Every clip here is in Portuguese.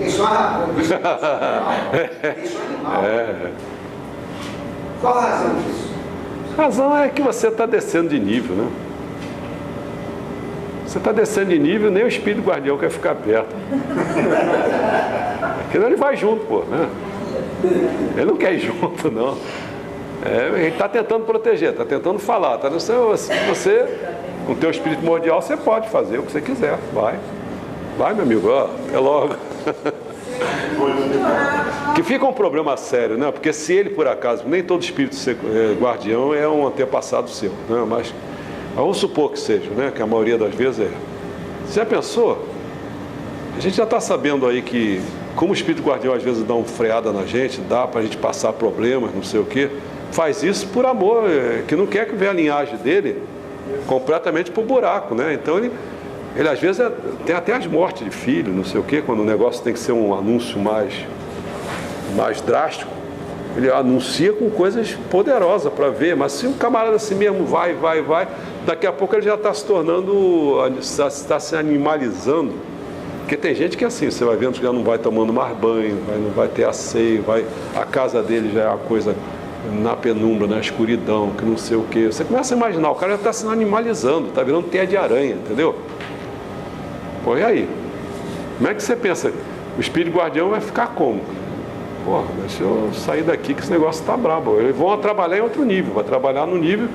Deixa uma razão. Deixa um animal. Qual a razão disso? A razão é que você está descendo de nível, né? Você está descendo de nível, nem o espírito guardião quer ficar perto. Porque ele vai junto, pô, né? Ele não quer ir junto, não. Ele está tentando proteger, está tentando falar. Tá? Você, com o teu espírito primordial, você pode fazer o que você quiser. Vai, meu amigo, ó, até logo. Que fica um problema sério, né? Porque se ele, por acaso, nem todo espírito guardião é um antepassado seu, né? Mas vamos supor que seja, né? Que a maioria das vezes é. Você já pensou? A gente já está sabendo aí que, como o espírito guardião às vezes dá uma freada na gente, dá para a gente passar problemas, não sei o quê, faz isso por amor, que não quer que venha a linhagem dele completamente para o buraco, né? Então ele às vezes tem até as mortes de filho, não sei o quê, quando o negócio tem que ser um anúncio mais drástico, ele anuncia com coisas poderosas para ver, mas se um camarada assim mesmo vai, daqui a pouco ele já está se tornando, está se animalizando, porque tem gente que é assim, você vai vendo que já não vai tomando mais banho, não vai ter asseio, a casa dele já é uma coisa na penumbra, na escuridão, que não sei o quê. Você começa a imaginar, o cara já está se animalizando, está virando teia de aranha, entendeu? Pô, e aí? Como é que você pensa? O espírito guardião vai ficar como? Porra, deixa eu sair daqui que esse negócio está brabo. Eles vão trabalhar em outro nível, vai trabalhar no nível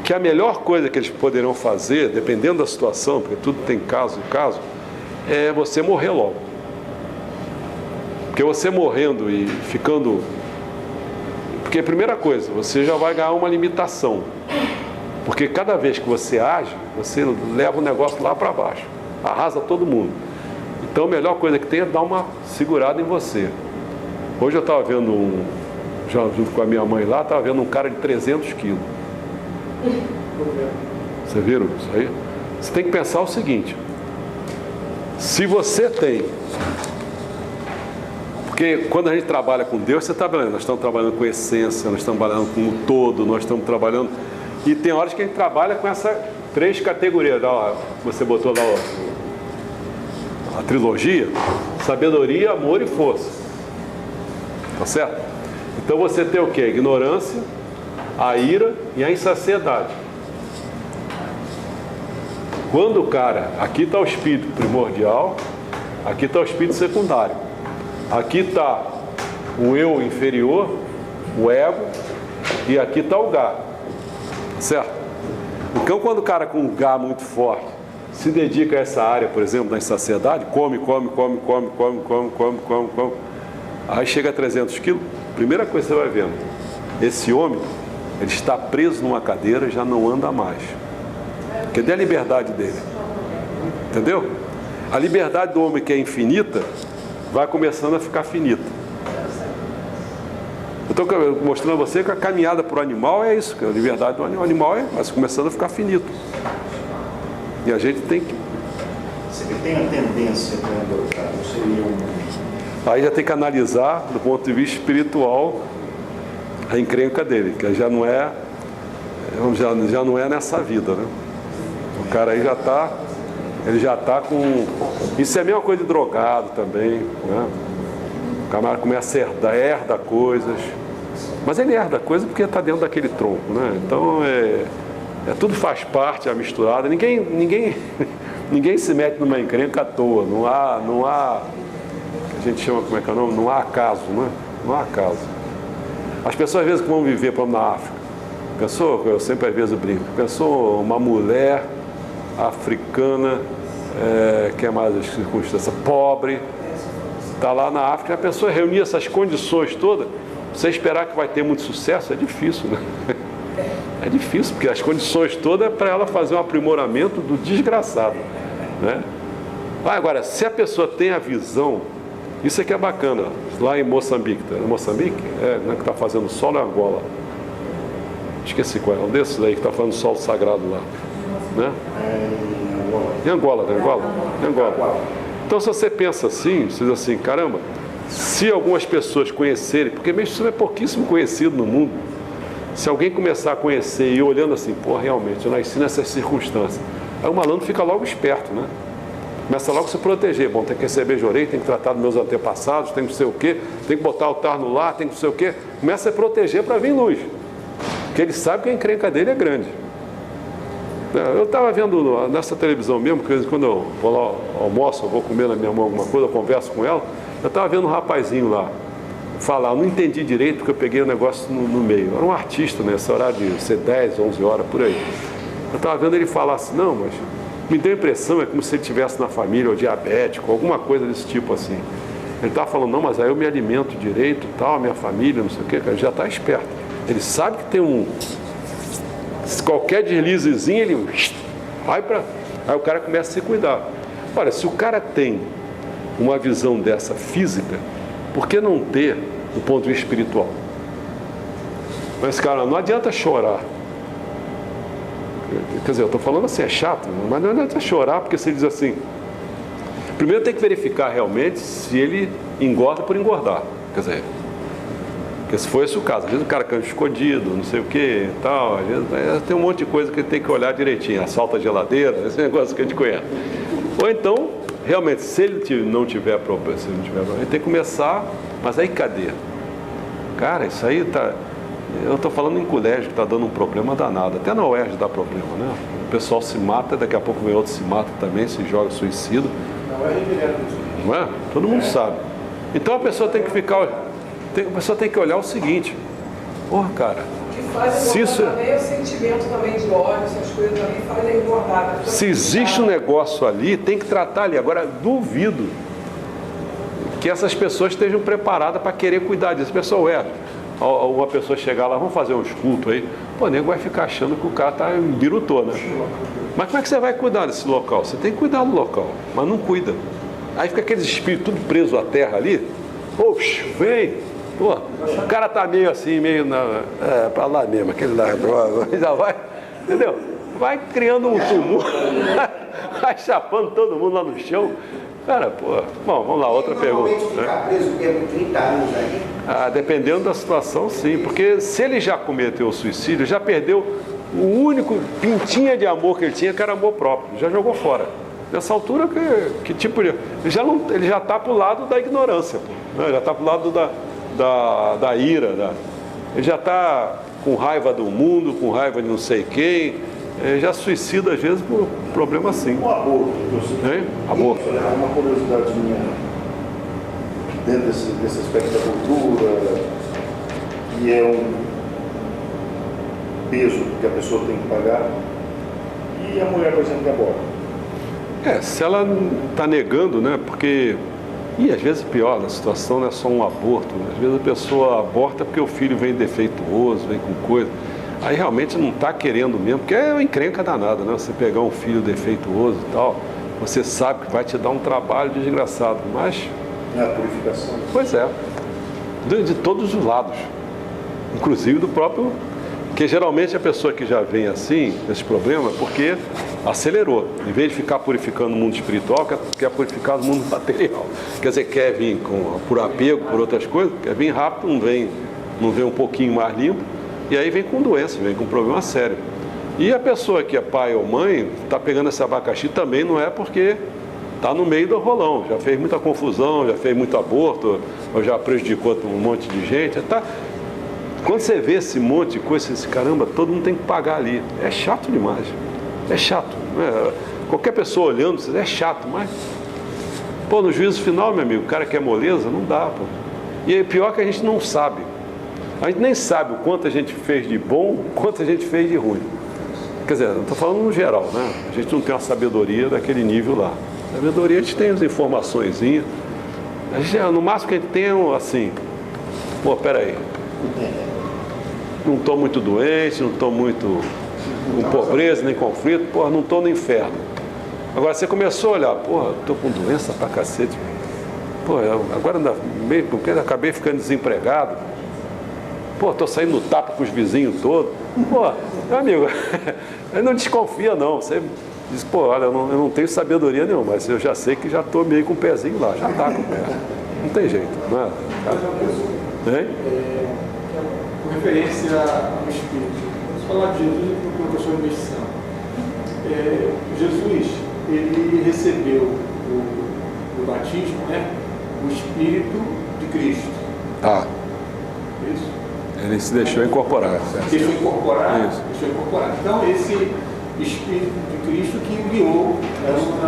que a melhor coisa que eles poderão fazer, dependendo da situação, porque tudo tem caso, é você morrer logo. Porque você morrendo e ficando... Porque, primeira coisa, você já vai ganhar uma limitação. Porque cada vez que você age, você leva o negócio lá para baixo. Arrasa todo mundo. Então, a melhor coisa que tem é dar uma segurada em você. Hoje eu estava vendo já junto com a minha mãe lá, estava vendo um cara de 300 quilos. Você viram isso aí? Você tem que pensar o seguinte. Se você tem... Porque quando a gente trabalha com Deus, você está trabalhando. Nós estamos trabalhando com essência, nós estamos trabalhando com o todo, nós estamos trabalhando... E tem horas que a gente trabalha com essas 3 categorias. Você botou lá a trilogia: sabedoria, amor e força. Tá certo? Então você tem o quê? A ignorância, a ira e a insaciedade. Quando o cara... Aqui está o espírito primordial, aqui está o espírito secundário. Aqui está o eu inferior, o ego, e aqui está o Gá. Certo? Então, quando o cara com um Gá muito forte se dedica a essa área, por exemplo, da insaciedade, come, aí chega a 300 quilos, primeira coisa que você vai vendo, esse homem, ele está preso numa cadeira e já não anda mais. Cadê a liberdade dele? Entendeu? A liberdade do homem que é infinita vai começando a ficar finita. Eu estou mostrando a você que a caminhada para o animal é isso, que a liberdade do animal. O animal vai começando a ficar finito. E a gente tem que... Você tem a tendência, quando seria um... Aí já tem que analisar, do ponto de vista espiritual, a encrenca dele, que já não é nessa vida, né? O cara aí ele já está com... Isso é a mesma coisa de drogado também, né? O camarada começa a herda coisas, mas ele herda coisas porque está dentro daquele tronco, né? Então tudo faz parte, é misturado. Ninguém se mete numa encrenca à toa. Não há a gente chama, como é que é o nome? Não há acaso, né? Não há acaso. As pessoas às vezes que vão viver, por exemplo, na África, eu sempre às vezes brinco, pensou uma mulher africana, que é mais as circunstâncias, pobre, está lá na África, a pessoa reunir essas condições todas, você esperar que vai ter muito sucesso, é difícil, né? É difícil, porque as condições todas é para ela fazer um aprimoramento do desgraçado, né? Agora, se a pessoa tem a visão, isso aqui é bacana, lá em Moçambique, Moçambique? Não é que está fazendo sol, é Angola. Esqueci qual é, um desses aí que está fazendo sol sagrado lá, né? Em Angola, né? Angola. Então, se você pensa assim, você diz assim, caramba, se algumas pessoas conhecerem, porque mesmo isso é pouquíssimo conhecido no mundo, se alguém começar a conhecer e olhando assim, pô, realmente, eu nasci nessas circunstâncias, aí o malandro fica logo esperto, né? Começa logo a se proteger. Bom, tem que receber jorei, tem que tratar dos meus antepassados, tem que não sei o quê, tem que botar o altar no lar, tem que não sei o quê. Começa a se proteger para vir luz. Porque ele sabe que a encrenca dele é grande. Eu estava vendo nessa televisão mesmo, que quando eu vou lá, almoço, eu vou comer na minha mão alguma coisa, eu converso com ela, eu estava vendo um rapazinho lá falar, eu não entendi direito porque eu peguei o negócio no meio. Era um artista nesse horário de ser 10, 11 horas, por aí. Eu estava vendo ele falar assim, não, mas me deu a impressão, é como se ele estivesse na família, ou diabético, alguma coisa desse tipo assim. Ele estava falando, não, mas aí eu me alimento direito, tal, minha família, não sei o quê, ele já está esperto. Ele sabe que tem qualquer deslizezinho, ele vai para... Aí o cara começa a se cuidar. Olha, se o cara tem uma visão dessa física, por que não ter o ponto de vista espiritual? Mas, cara, não adianta chorar. Quer dizer, eu estou falando assim, é chato, mas não adianta chorar, porque você diz assim, primeiro tem que verificar realmente se ele engorda por engordar. Quer dizer, porque se for esse o caso, às vezes o cara canta escondido, não sei o que e tal, às vezes tem um monte de coisa que ele tem que olhar direitinho, assalta a geladeira, esse negócio que a gente conhece. Ou então, realmente, se ele não tiver problema, ele tem que começar, mas aí cadê? Cara, isso aí tá... Eu estou falando em colégio que está dando um problema danado, até na UERJ dá problema, né? O pessoal se mata, daqui a pouco vem outro se mata também, se joga suicida. Não é? Todo mundo sabe. Então a pessoa tem que ficar... A pessoa tem que olhar o seguinte, porra, cara, que faz engordar também é o sentimento também de ódio, essas coisas também fazem engordar. Se existe um negócio ali, tem que tratar ali. Agora, duvido que essas pessoas estejam preparadas para querer cuidar disso. Pessoal, uma pessoa chegar lá, vamos fazer uns cultos aí, pô, o nego vai ficar achando que o cara tá em birutô, né? Mas como é que você vai cuidar desse local? Você tem que cuidar do local, mas não cuida. Aí fica aqueles espíritos tudo preso à terra ali, oxe, vem. Pô, o cara tá meio assim, meio pra lá mesmo, aquele lá, já vai, entendeu? Vai criando um tumor, vai chapando todo mundo lá no chão. Cara, pô, bom, vamos lá, outra pergunta. Ficar preso mesmo 30 anos aí? Ah, dependendo da situação, sim, porque se ele já cometeu o suicídio, já perdeu o único pintinha de amor que ele tinha, que era amor próprio, já jogou fora. Nessa altura, que tipo de... Ele já está para o lado da ignorância, pô, né? Já está para o lado da ira, ele já está com raiva do mundo, com raiva de não sei quem, já suicida às vezes por problema assim. O aborto, Aborto. É uma curiosidade minha dentro desse aspecto da cultura, que é um peso que a pessoa tem que pagar, e a mulher, por exemplo, que aborta. Se ela está negando, né? Porque... E às vezes pior, a situação não é só um aborto, né? Às vezes a pessoa aborta porque o filho vem defeituoso, vem com coisa. Aí realmente não está querendo mesmo, porque é uma encrenca danada, né? Você pegar um filho defeituoso e tal, você sabe que vai te dar um trabalho desgraçado, mas... É a purificação. Pois é, de todos os lados, inclusive do próprio... Porque geralmente a pessoa que já vem assim, esse problema, porque acelerou. Em vez de ficar purificando o mundo espiritual, quer purificar o mundo material. Quer dizer, quer vir por apego, por outras coisas, quer vir rápido, não vem um pouquinho mais limpo, e aí vem com doença, vem com problema sério. E a pessoa que é pai ou mãe, está pegando esse abacaxi também não é porque está no meio do rolão, já fez muita confusão, já fez muito aborto, ou já prejudicou um monte de gente, tá... Quando você vê esse monte de coisa, esse caramba, todo mundo tem que pagar ali. É chato demais. É chato. Né? Qualquer pessoa olhando, é chato, mas... Pô, no juízo final, meu amigo, o cara quer moleza, não dá, pô. E é pior que a gente não sabe. A gente nem sabe o quanto a gente fez de bom, o quanto a gente fez de ruim. Quer dizer, não estou falando no geral, né? A gente não tem uma sabedoria daquele nível lá. Sabedoria, a gente tem as informaçõezinhas. A gente, no máximo que a gente tem é assim... Pô, peraí. Não estou muito doente, não estou muito com pobreza, nem conflito, porra, não estou no inferno. Agora você começou a olhar, porra, estou com doença pra cacete. Porra, agora meio porque acabei ficando desempregado. Pô, estou saindo no tapa com os vizinhos todos. Pô, meu amigo, não desconfia não. Você diz, pô, olha, eu não tenho sabedoria nenhuma, mas eu já sei que já estou meio com o pezinho lá, já está com o pé. Não tem jeito, não é? Hein? Com referência ao Espírito, vamos falar de Jesus e para a sua missão. Jesus, ele recebeu do batismo, né? O Espírito de Cristo. Tá. Isso? Ele se deixou incorporar. Certo? Deixou incorporar. Isso. Deixou incorporar. Então, esse Espírito de Cristo que o guiou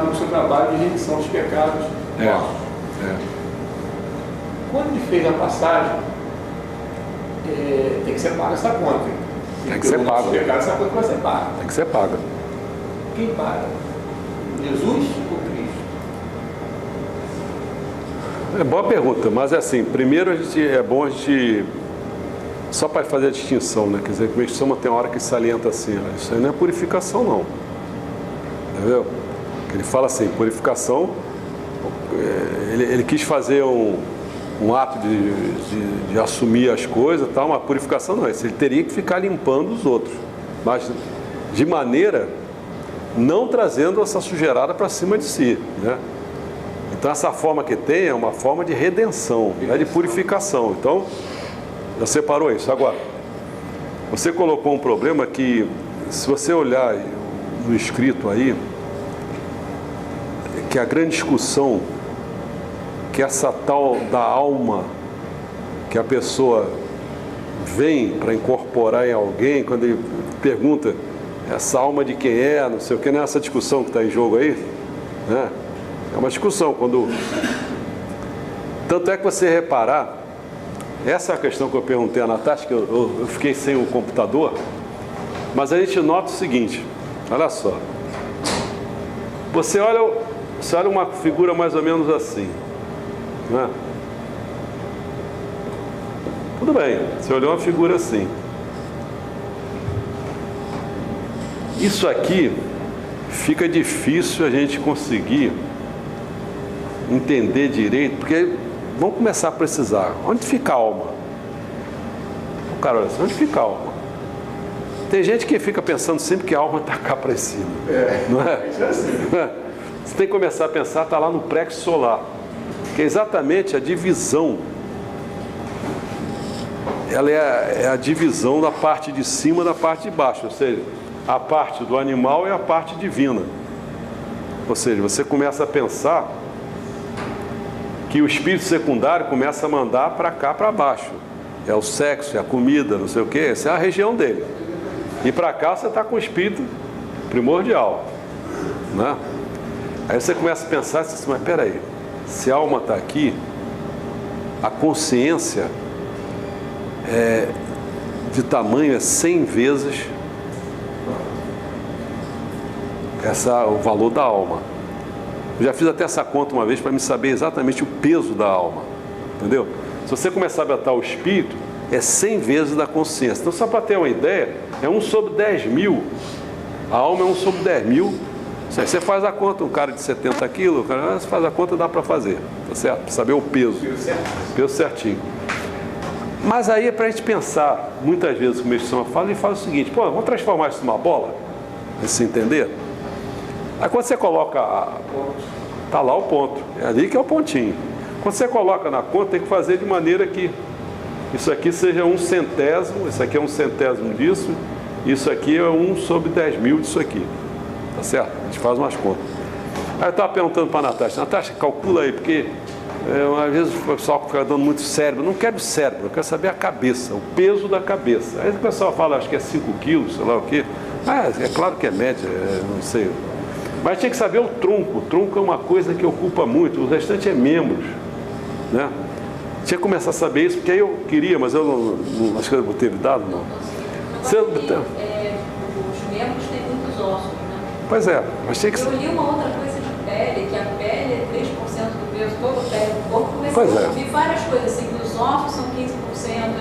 no seu trabalho de remissão dos pecados. Quando ele fez a passagem, tem que ser paga essa conta. Tem que ser paga. Essa conta vai ser paga. Tem que ser paga. Quem paga? Jesus ou Cristo? É boa pergunta, mas é assim, primeiro é bom a gente, só para fazer a distinção, né? Quer dizer, que o Meixo tem uma hora que salienta assim, ó, isso aí não é purificação não. Entendeu? Ele fala assim, purificação, ele quis fazer um ato de assumir as coisas, tal, uma purificação não, ele teria que ficar limpando os outros, mas de maneira não trazendo essa sujeirada para cima de si, né? Então essa forma que tem é uma forma de redenção, não é de purificação. Então, já separou isso. Agora, você colocou um problema que, se você olhar no escrito aí, que a grande discussão, que essa tal da alma, que a pessoa vem para incorporar em alguém, quando ele pergunta essa alma de quem é, não sei o que, não é essa discussão que está em jogo aí, né? É uma discussão, tanto é que você reparar, essa é a questão que eu perguntei a Natasha, que eu fiquei sem o computador, mas a gente nota o seguinte, olha só, você olha uma figura mais ou menos assim, né? Tudo bem, você olhou uma figura assim. Isso aqui fica difícil a gente conseguir entender direito, porque vamos começar a precisar. Onde fica a alma? O cara olha assim, onde fica a alma? Tem gente que fica pensando sempre que a alma está cá para cima. Não é? Você tem que começar a pensar, está lá no plexo solar, que é exatamente a divisão. Ela é a divisão da parte de cima da parte de baixo, ou seja, a parte do animal é a parte divina. Ou seja, você começa a pensar que o espírito secundário começa a mandar para cá, para baixo. É o sexo, é a comida, não sei o que, essa é a região dele. E para cá você está com o espírito primordial, né? Aí você começa a pensar assim, mas peraí, se a alma está aqui, a consciência de tamanho é 100 vezes o valor da alma. Eu já fiz até essa conta uma vez para me saber exatamente o peso da alma, entendeu? Se você começar a botar o espírito, é 100 vezes da consciência. Então, só para ter uma ideia, é 1 sobre 10 mil. A alma é 1 sobre 10 mil. Você faz a conta, um cara de 70 quilos, você faz a conta, dá para fazer, tá certo? Para saber o peso. Peso certinho. Mas aí é para a gente pensar, muitas vezes o Meixo fala, ele fala o seguinte, pô, vamos transformar isso numa bola? Pra você entender? Aí quando você coloca, tá lá o ponto, é ali que é o pontinho. Quando você coloca na conta, tem que fazer de maneira que isso aqui seja 1/100, isso aqui é 1/100 disso, isso aqui é 1 sobre 10 mil disso aqui. Tá certo? A gente faz umas contas. Aí eu estava perguntando para a Natasha, calcula aí, porque às vezes o pessoal fica dando muito cérebro. Eu não quero cérebro, eu quero saber a cabeça, o peso da cabeça. Aí o pessoal fala, acho que é 5 quilos, sei lá o quê. É claro que é média, não sei. Mas tinha que saber o tronco. O tronco é uma coisa que ocupa muito, o restante é membros, né? Tinha que começar a saber isso, porque aí eu queria, mas eu não acho que eu teve dado, não. Os membros têm muitos ossos, né? Pois é, mas tinha que... Eu li uma outra coisa de pele, que a pele é 3% do peso, toda a pele do corpo. Comecei a ouvir várias coisas assim, que os ossos são 15%,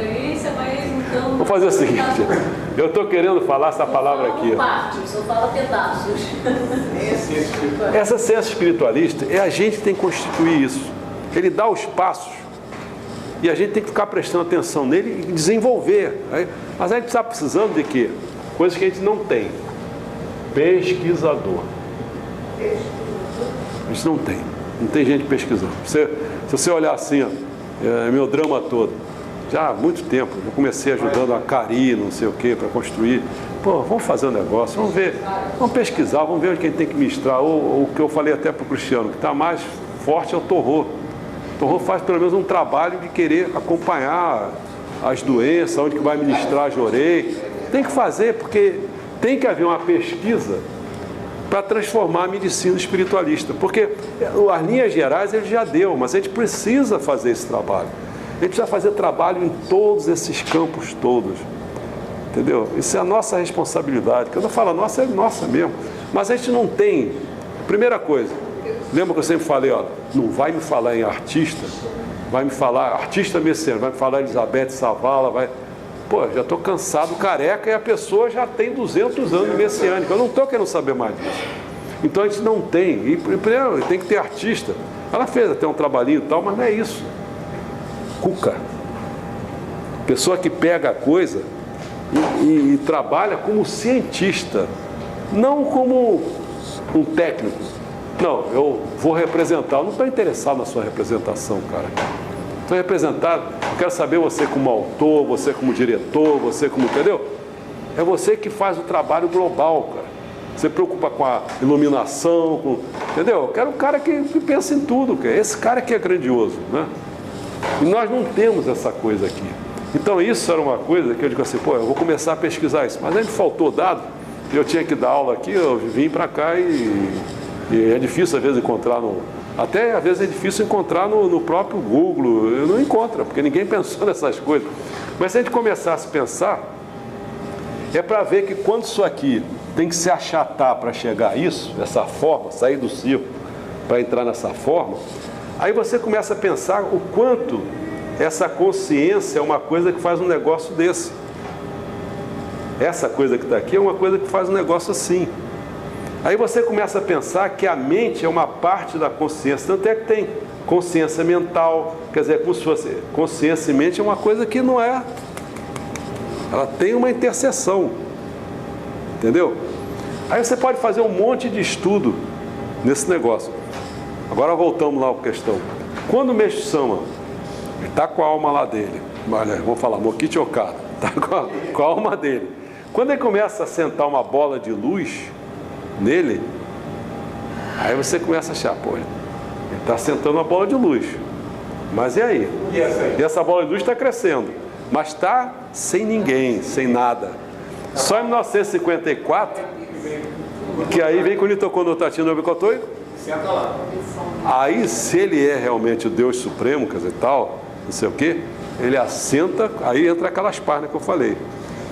e você vai então... Vou fazer o seguinte, eu estou querendo falar essa palavra aqui. Partes, eu falo pedaços. Essa ciência espiritualista, a gente que tem que constituir isso. Ele dá os passos e a gente tem que ficar prestando atenção nele e desenvolver. Mas a gente está precisando de quê? Coisas que a gente não tem. Pesquisador. A gente não tem gente pesquisando. Se você olhar assim, meu drama todo, já há muito tempo, eu comecei ajudando a Cari, não sei o quê, para construir. Pô, vamos fazer um negócio, vamos ver, vamos pesquisar, vamos ver onde quem tem que ministrar. Ou o que eu falei até para o Cristiano, que está mais forte é o Torrô. O Torrô faz pelo menos um trabalho de querer acompanhar as doenças, onde que vai ministrar, jorei. Tem que fazer, porque tem que haver uma pesquisa para transformar a medicina espiritualista. Porque as linhas gerais ele já deu, mas a gente precisa fazer esse trabalho. A gente precisa fazer trabalho em todos esses campos todos. Entendeu? Isso é a nossa responsabilidade. Quando eu falo nossa, é nossa mesmo. Mas a gente não tem. Primeira coisa, lembra que eu sempre falei, ó, não vai me falar em artista, vai me falar, artista messiânico, vai me falar Elizabeth Savala, vai. Pô, já estou cansado, careca, e a pessoa já tem 200 anos de messiânica. Eu não estou querendo saber mais disso. Então a gente não tem. E primeiro tem que ter artista. Ela fez até um trabalhinho e tal, mas não é isso. Cuca. Pessoa que pega a coisa e trabalha como cientista, não como um técnico. Não, eu vou representar. Eu não estou interessado na sua representação, cara. Estou representado, eu quero saber você como autor, você como diretor, você como, entendeu? É você que faz o trabalho global, cara. Você preocupa com a iluminação, entendeu? Eu quero um cara que pensa em tudo, cara. Esse cara que é grandioso, né? E nós não temos essa coisa aqui. Então isso era uma coisa que eu digo assim, pô, eu vou começar a pesquisar isso. Mas aí me faltou dado, eu tinha que dar aula aqui, eu vim para cá e é difícil às vezes encontrar até às vezes é difícil encontrar no próprio Google, eu não encontro, porque ninguém pensou nessas coisas. Mas se a gente começasse a pensar, é para ver que quando isso aqui tem que se achatar para chegar a isso, essa forma, sair do círculo para entrar nessa forma, aí você começa a pensar o quanto essa consciência é uma coisa que faz um negócio desse. Essa coisa que está aqui é uma coisa que faz um negócio assim. Aí você começa a pensar que a mente é uma parte da consciência, tanto é que tem consciência mental, quer dizer, como se fosse consciência e mente é uma coisa que não é, ela tem uma interseção, entendeu? Aí você pode fazer um monte de estudo nesse negócio. Agora voltamos lá para a questão. Quando o Meixo Sama está com a alma lá dele, vamos falar, Mokichi Okada, está com a alma dele, quando ele começa a sentar uma bola de luz nele, aí você começa a achar, pô, ele está sentando uma bola de luz, mas e aí? E essa bola de luz está crescendo, mas está sem ninguém, sem nada. Só em 1954, que aí vem quando ele tocou no Tatino Obikotoi, Senta lá. aí se ele é realmente o Deus Supremo, quer dizer, tal, não sei o que, ele assenta, aí entra aquelas páginas que eu falei.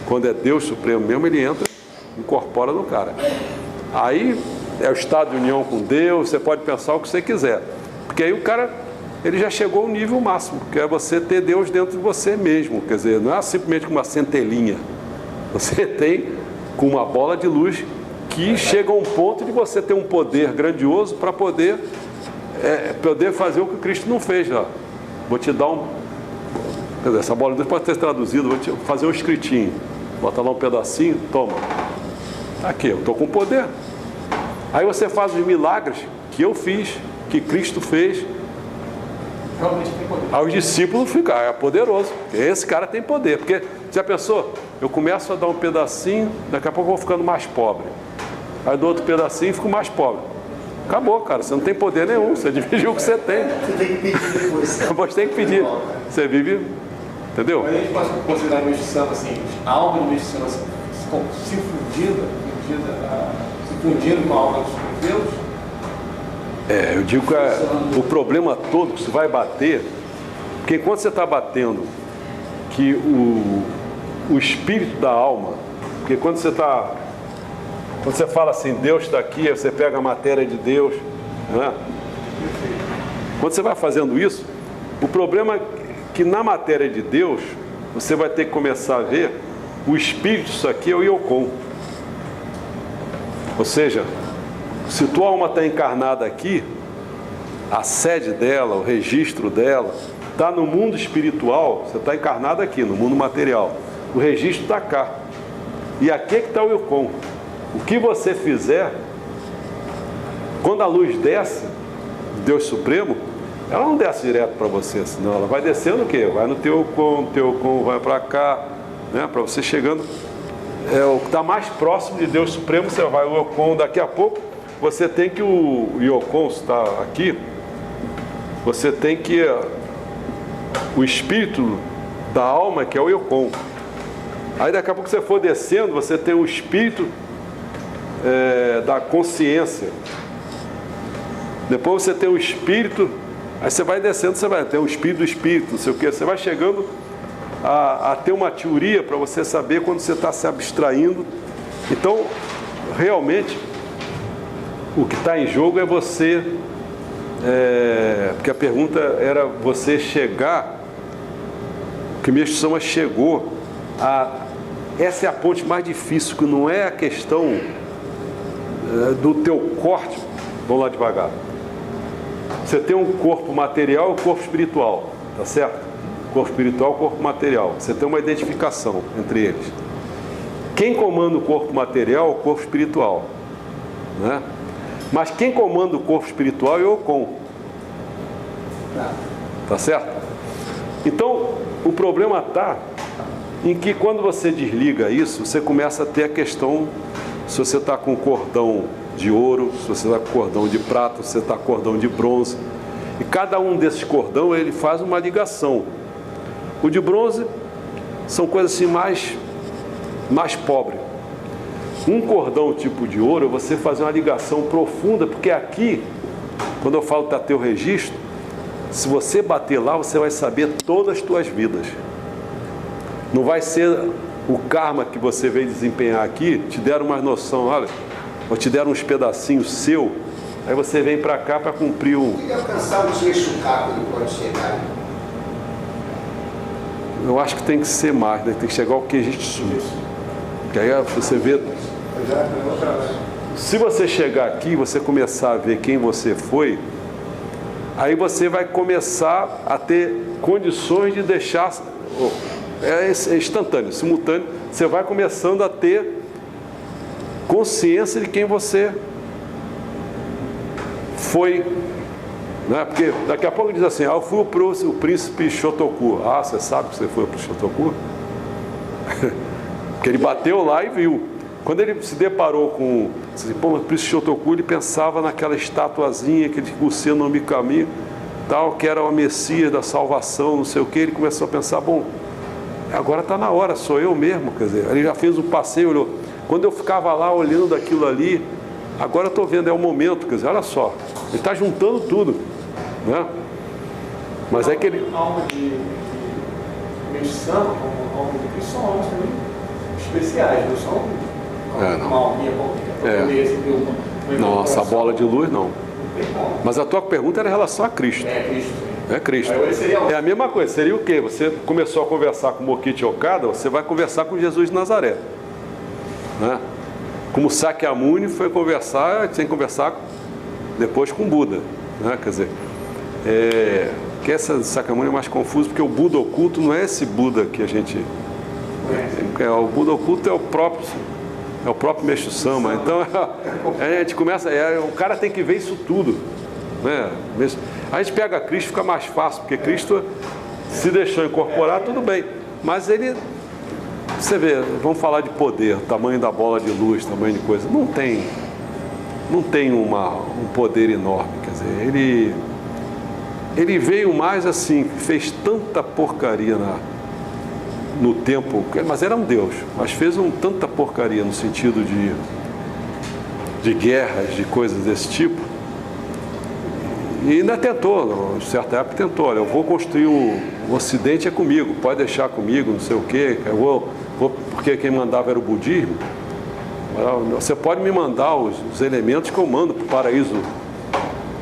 Quando é Deus Supremo mesmo, ele entra, incorpora no cara. Aí é o estado de união com Deus, você pode pensar o que você quiser. Porque aí o cara, ele já chegou ao nível máximo, que é você ter Deus dentro de você mesmo. Quer dizer, não é simplesmente com uma centelhinha. Você tem com uma bola de luz que chega a um ponto de você ter um poder grandioso para poder fazer o que Cristo não fez. Ó. Vou te dar quer dizer, essa bola de luz pode ter traduzido, vou te fazer um escritinho. Bota lá um pedacinho, toma. Aqui, eu estou com poder. Aí você faz os milagres que eu fiz, que Cristo fez. Realmente tem poder. Aí os discípulos ficam, é poderoso. Esse cara tem poder. Porque, já pensou? Eu começo a dar um pedacinho, daqui a pouco eu vou ficando mais pobre. Aí dou outro pedacinho e fico mais pobre. Acabou, cara. Você não tem poder nenhum. Você dividiu o que você tem. Você tem que pedir depois. Você tem que pedir. Você vive, entendeu? Mas a gente pode considerar a Meixo-sama assim, a alma de Meixo-sama se fundindo com a alma dos Deus? Eu digo que o problema todo que você vai bater, porque enquanto você está batendo que o espírito da alma, porque quando você fala assim, Deus está aqui, aí você pega a matéria de Deus, né? Quando você vai fazendo isso, o problema é que na matéria de Deus, você vai ter que começar a ver o espírito, isso aqui é o Yokon. Ou seja, se tua alma está encarnada aqui, a sede dela, o registro dela, está no mundo espiritual, você está encarnado aqui, no mundo material. O registro está cá. E aqui é que está o Yokon. O que você fizer, quando a luz desce, Deus Supremo, ela não desce direto para você, senão ela vai descendo o quê? Vai no teu Yokon vai para cá, né? Para você chegando. é o que está mais próximo de Deus Supremo. Você vai o Yocon, daqui a pouco você tem que o Yocon está aqui, você tem que o espírito da alma, que é o Yocon. Aí daqui a pouco você for descendo, você tem o espírito da consciência. Depois você tem o espírito, aí você vai descendo, você vai ter o espírito do espírito, não sei o que, você vai chegando a ter uma teoria para você saber quando você está se abstraindo. Então, realmente, o que está em jogo é você, porque a pergunta era você chegar, que Meixo Sama chegou essa é a ponte mais difícil, que não é a questão do teu corte. Vamos lá devagar. Você tem um corpo material e um corpo espiritual, tá certo? Corpo espiritual e corpo material. Você tem uma identificação entre eles. Quem comanda o corpo material é o corpo espiritual, né? Mas quem comanda o corpo espiritual é o Yocon. Tá certo? Então, o problema está em que quando você desliga isso, você começa a ter a questão, se você está com cordão de ouro, se você está com cordão de prata, se você está com cordão de bronze. E cada um desses cordão, ele faz uma ligação. O de bronze são coisas assim mais pobres. Um cordão tipo de ouro, você fazer uma ligação profunda, porque aqui, quando eu falo tá teu registro, se você bater lá, você vai saber todas as tuas vidas. Não vai ser o karma que você veio desempenhar aqui, te deram uma noção, olha, ou te deram uns pedacinhos seu, aí você vem para cá para cumprir o... E alcançar o Tiechucaco, ele pode chegar? Eu acho que tem que ser mais, né? Tem que chegar ao que a gente sube. Que aí você vê... Se você chegar aqui, você começar a ver quem você foi, aí você vai começar a ter condições de deixar... É instantâneo, simultâneo. Você vai começando a ter consciência de quem você foi, né? Porque daqui a pouco diz assim, eu fui o príncipe Shotoku. Ah, você sabe que você foi para o Shotoku? Porque ele bateu lá e viu. Quando ele se deparou com o príncipe Shotoku, ele pensava naquela estatuazinha, aquele Gusei no Mikami, tal, que era o Messias da salvação, não sei o que. Ele começou a pensar, bom, agora está na hora, sou eu mesmo, quer dizer, ele já fez um passeio, olhou. Quando eu ficava lá olhando aquilo ali, agora eu estou vendo, é o momento, quer dizer, olha só, ele está juntando tudo, né? Mas é que ele... Alma de Meixo Sama, como alma de Cristo, são almas também especiais, não são uma alminha qualquer. Nossa, a bola de luz não. Mas a tua pergunta era em relação a Cristo. É Cristo. É Cristo. É a mesma coisa. Seria o quê? Você começou a conversar com Mokichi Okada, você vai conversar com Jesus de Nazaré, né? Como Sakyamuni foi conversar, sem conversar depois com Buda, né? Quer dizer, que essa Sakyamuni é mais confuso, porque o Buda oculto não é esse Buda que a gente... o Buda oculto é o próprio Meixo Sama. Então a gente começa, o cara tem que ver isso tudo, né? A gente pega Cristo, fica mais fácil, porque Cristo se deixou incorporar, tudo bem, mas ele, você vê, vamos falar de poder, tamanho da bola de luz, tamanho de coisa, não tem um poder enorme, quer dizer, ele veio mais assim, fez tanta porcaria no tempo, mas era um Deus, mas fez tanta porcaria no sentido de guerras, de coisas desse tipo. E ainda tentou, em certa época tentou, olha, eu vou construir o Ocidente é comigo, pode deixar comigo, não sei o quê, eu vou porque quem mandava era o budismo. Você pode me mandar os elementos que eu mando para o paraíso,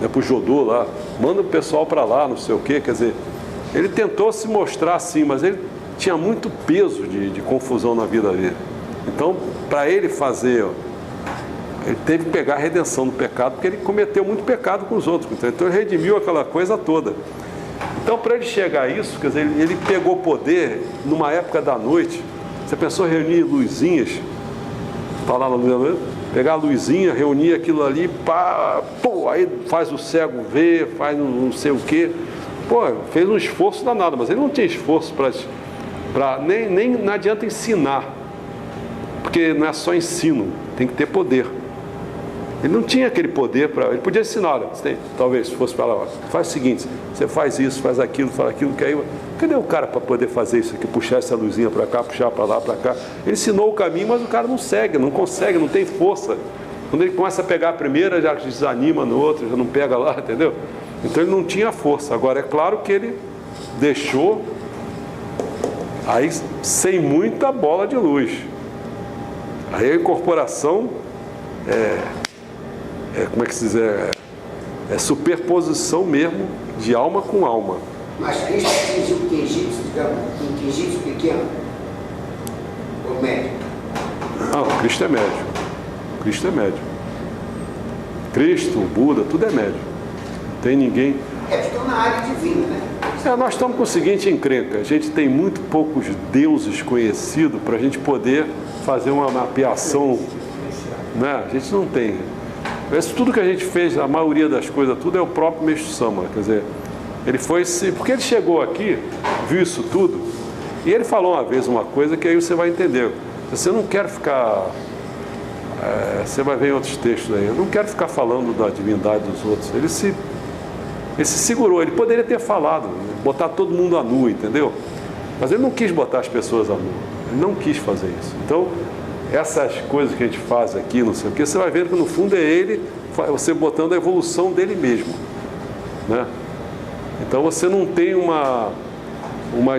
né, para o Jodô lá, manda o pessoal para lá, não sei o quê, quer dizer, ele tentou se mostrar assim, mas ele tinha muito peso de confusão na vida dele. Então, para ele fazer... Ele teve que pegar a redenção do pecado, porque ele cometeu muito pecado com os outros. Então ele redimiu aquela coisa toda. Então, para ele chegar a isso, quer dizer, ele pegou poder numa época da noite. Você pensou em reunir luzinhas? Falar na luz, pegar a luzinha, reunir aquilo ali, pá, pô, aí faz o cego ver, faz não sei o quê. Pô, fez um esforço danado, mas ele não tinha esforço para nem não adianta ensinar. Porque não é só ensino, tem que ter poder. Ele não tinha aquele poder para... Ele podia ensinar, olha, talvez se fosse falar, faz o seguinte, você faz isso, faz aquilo, que aí... Cadê o cara para poder fazer isso aqui, puxar essa luzinha para cá, puxar para lá, para cá? Ele ensinou o caminho, mas o cara não segue, não consegue, não tem força. Quando ele começa a pegar a primeira, já desanima no outro, já não pega lá, entendeu? Então ele não tinha força. Agora é claro que ele deixou aí sem muita bola de luz. Aí a incorporação como é que se diz? É superposição mesmo de alma com alma. Mas Cristo atingiu o quinjitsu, digamos, um quinjitsu pequeno, ou médio? Não, Cristo é médio. Cristo é médio. Cristo, o Buda, tudo é médio. Não tem ninguém... É que estão na área divina, né? Nós estamos com o seguinte encrenca, a gente tem muito poucos deuses conhecidos para a gente poder fazer uma mapeação, né? A gente não tem. Isso tudo que a gente fez, a maioria das coisas, tudo é o próprio Meixo Sama, quer dizer, ele foi, porque ele chegou aqui, viu isso tudo, e ele falou uma vez uma coisa que aí você vai entender. Você não quer ficar, você vai ver em outros textos aí, eu não quero ficar falando da divindade dos outros. Ele se segurou, ele poderia ter falado, botar todo mundo a nu, entendeu? Mas ele não quis botar as pessoas a nu, ele não quis fazer isso. Então, essas coisas que a gente faz aqui, não sei o que, você vai ver que no fundo é ele, você botando a evolução dele mesmo, né? Então você não tem uma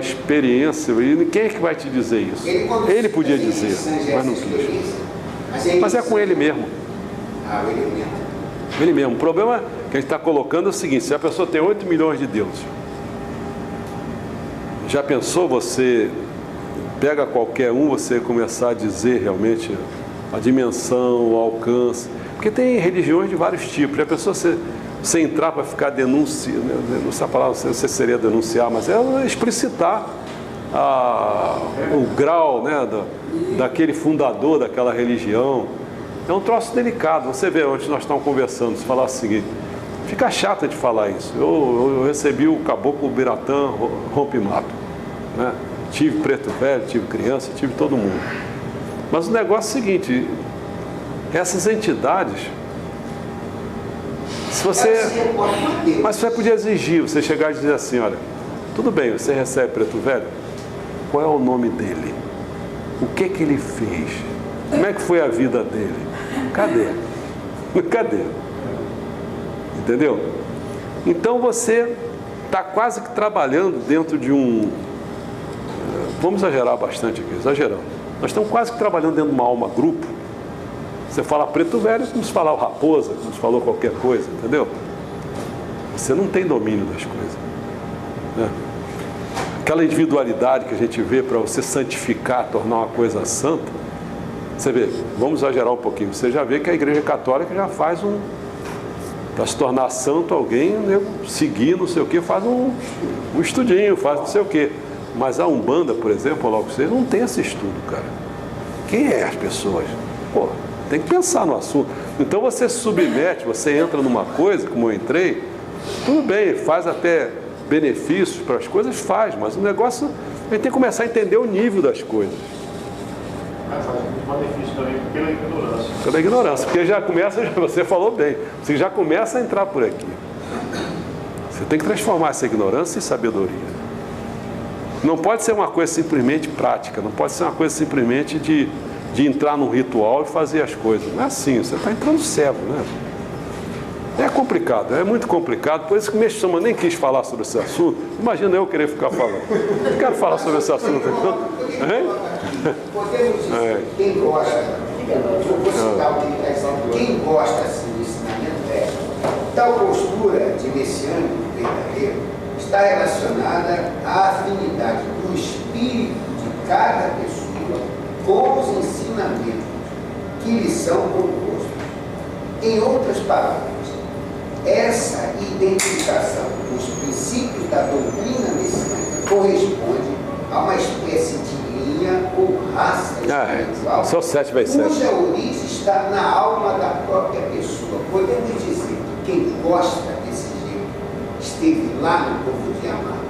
experiência, e quem é que vai te dizer isso? Ele podia dizer, mas não quis. Mas é com ele mesmo. Ele mesmo. Ele mesmo. O problema que a gente está colocando é o seguinte: se a pessoa tem 8 milhões de deuses, já pensou você pega qualquer um, você começar a dizer realmente a dimensão, o alcance? Porque tem religiões de vários tipos. A pessoa, você entrar para ficar denunciando, não sei a palavra, não sei se seria denunciar, mas é explicitar o grau, né, daquele fundador daquela religião. É um troço delicado. Você vê, onde nós estamos conversando, se falar o seguinte, fica chato de falar isso. Eu recebi o Caboclo Biratã Rompimato, né? Tive preto velho, tive criança, tive todo mundo. Mas o negócio é o seguinte, essas entidades, mas você podia exigir, você chegar e dizer assim, olha, tudo bem, você recebe preto velho, qual é o nome dele? O que ele fez? Como é que foi a vida dele? Cadê? Cadê? Entendeu? Então você está quase que trabalhando dentro de um... Vamos exagerar bastante aqui, exagerando. Nós estamos quase que trabalhando dentro de uma alma grupo. Você fala preto velho, como se falar o raposa, como se falou qualquer coisa, entendeu? Você não tem domínio das coisas, né? Aquela individualidade que a gente vê para você santificar, tornar uma coisa santa. Você vê, vamos exagerar um pouquinho. Você já vê que a Igreja Católica já faz para se tornar santo alguém, né, seguir não sei o que, faz um estudinho, faz não sei o que. Mas a Umbanda, por exemplo, logo você não tem esse estudo, cara. Quem é as pessoas? Pô, tem que pensar no assunto. Então você se submete, você entra numa coisa, como eu entrei, tudo bem, faz até benefícios para as coisas, faz, mas o negócio, a gente tem que começar a entender o nível das coisas. Faz muito benefício também pela ignorância. Pela ignorância, porque já começa, você falou bem, você já começa a entrar por aqui. Você tem que transformar essa ignorância em sabedoria. Não pode ser uma coisa simplesmente prática, não pode ser uma coisa simplesmente de entrar num ritual e fazer as coisas. Não é assim, você está entrando cego, né? É complicado, é muito complicado, por isso que o Meixo Sama nem quis falar sobre esse assunto. Imagina eu querer ficar falando. Não quero falar sobre esse assunto. Podemos dizer, quem gosta, eu vou citar o que ele está dizendo, quem gosta assim, do ensinamento tal postura de messiânico verdadeiro está relacionada à afinidade do espírito de cada pessoa com os ensinamentos que lhe são propostos. Em outras palavras, essa identificação dos princípios da doutrina messiânica corresponde a uma espécie de linha ou raça espiritual só 7 vezes 7. cuja origem está na alma da própria pessoa. Podemos dizer que quem gosta desse jeito esteve lá no povo de Yamata.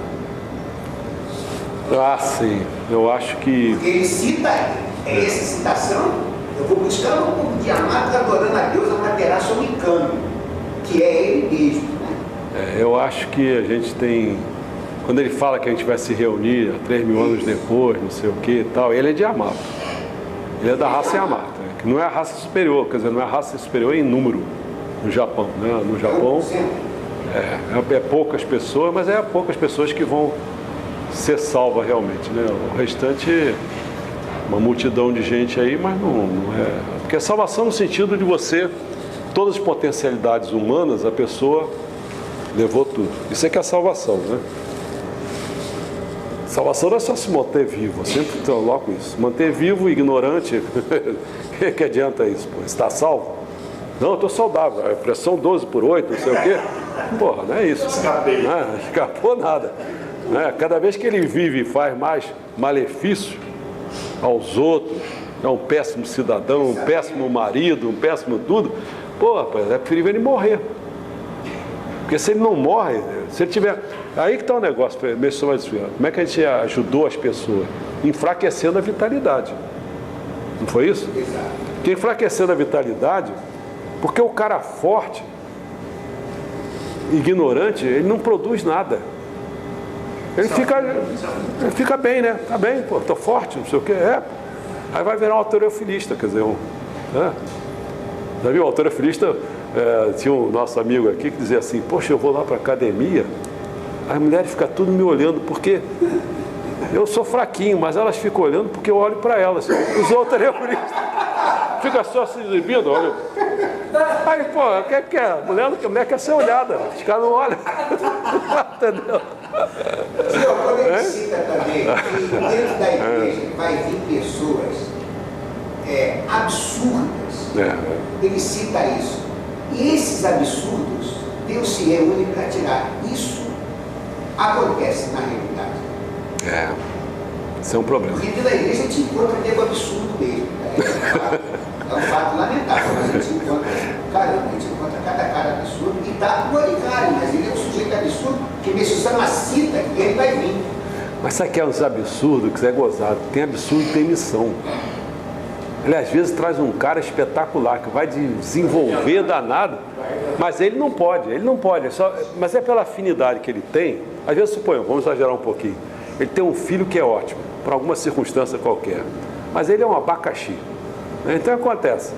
Ah, sim. Eu acho que... Porque ele cita ele. É essa citação, eu vou buscar um pouco de amado, adorando a Deus, a materá sobre câmbio, que é ele mesmo. Né? Eu acho que a gente tem, quando ele fala que a gente vai se reunir 3.000 anos depois, não sei o que e tal, ele é de Yamato. Ele é da raça Yamato, que não é a raça superior, quer dizer, não é a raça superior em número no Japão. Né? No Japão é poucas pessoas, mas é poucas pessoas que vão ser salvas realmente. Né? O restante, uma multidão de gente aí, mas não é. Porque é salvação no sentido de você, todas as potencialidades humanas, a pessoa levou tudo. Isso é que é a salvação, né? Salvação não é só se manter vivo, eu sempre coloco isso. Manter vivo, ignorante, que adianta isso? Pô? Está salvo? Não, eu estou saudável, a pressão 12/8, não sei o quê. Porra, não é isso. Escapei. Não escapou nada. Cada vez que ele vive e faz mais malefício aos outros, é um péssimo cidadão, um péssimo marido, um péssimo tudo, pô, rapaz, é preferível ele morrer. Porque se ele não morre, se ele tiver... Aí que está o negócio, como é que a gente ajudou as pessoas? Enfraquecendo a vitalidade. Não foi isso? Exato. Porque enfraquecendo a vitalidade, porque o cara forte, ignorante, ele não produz nada. Ele fica bem, né? Tá bem, pô, tô forte, não sei o quê. Aí vai virar um halterofilista, quer dizer, Já viu, o halterofilista, tinha um nosso amigo aqui que dizia assim, poxa, eu vou lá para academia, as mulheres ficam tudo me olhando, porque eu sou fraquinho, mas elas ficam olhando porque eu olho para elas. Os halterofilistas ficam só se exibindo, olha. Aí, pô, o que é? A mulher quer ser olhada, os caras não olham. Entendeu? Senhor, quando ele cita também que dentro da igreja vai vir pessoas absurdas, ele cita isso. E esses absurdos, Deus se reúne para tirar. Isso acontece na realidade. Isso é um problema. Porque dentro da igreja a gente encontra nego absurdo mesmo. É um fato lamentável, mas a gente encontra, caramba, a gente encontra cada cara absurdo e está glorificado, mas ele é um sujeito absurdo que mesmo Sama cita que ele vai vir. Mas sabe que é uns absurdos que é gozado? Tem absurdo e tem missão. Ele às vezes traz um cara espetacular que vai desenvolver danado, mas ele não pode, mas é pela afinidade que ele tem. Às vezes, suponhamos, vamos exagerar um pouquinho, ele tem um filho que é ótimo, por alguma circunstância qualquer, mas ele é um abacaxi. Então acontece,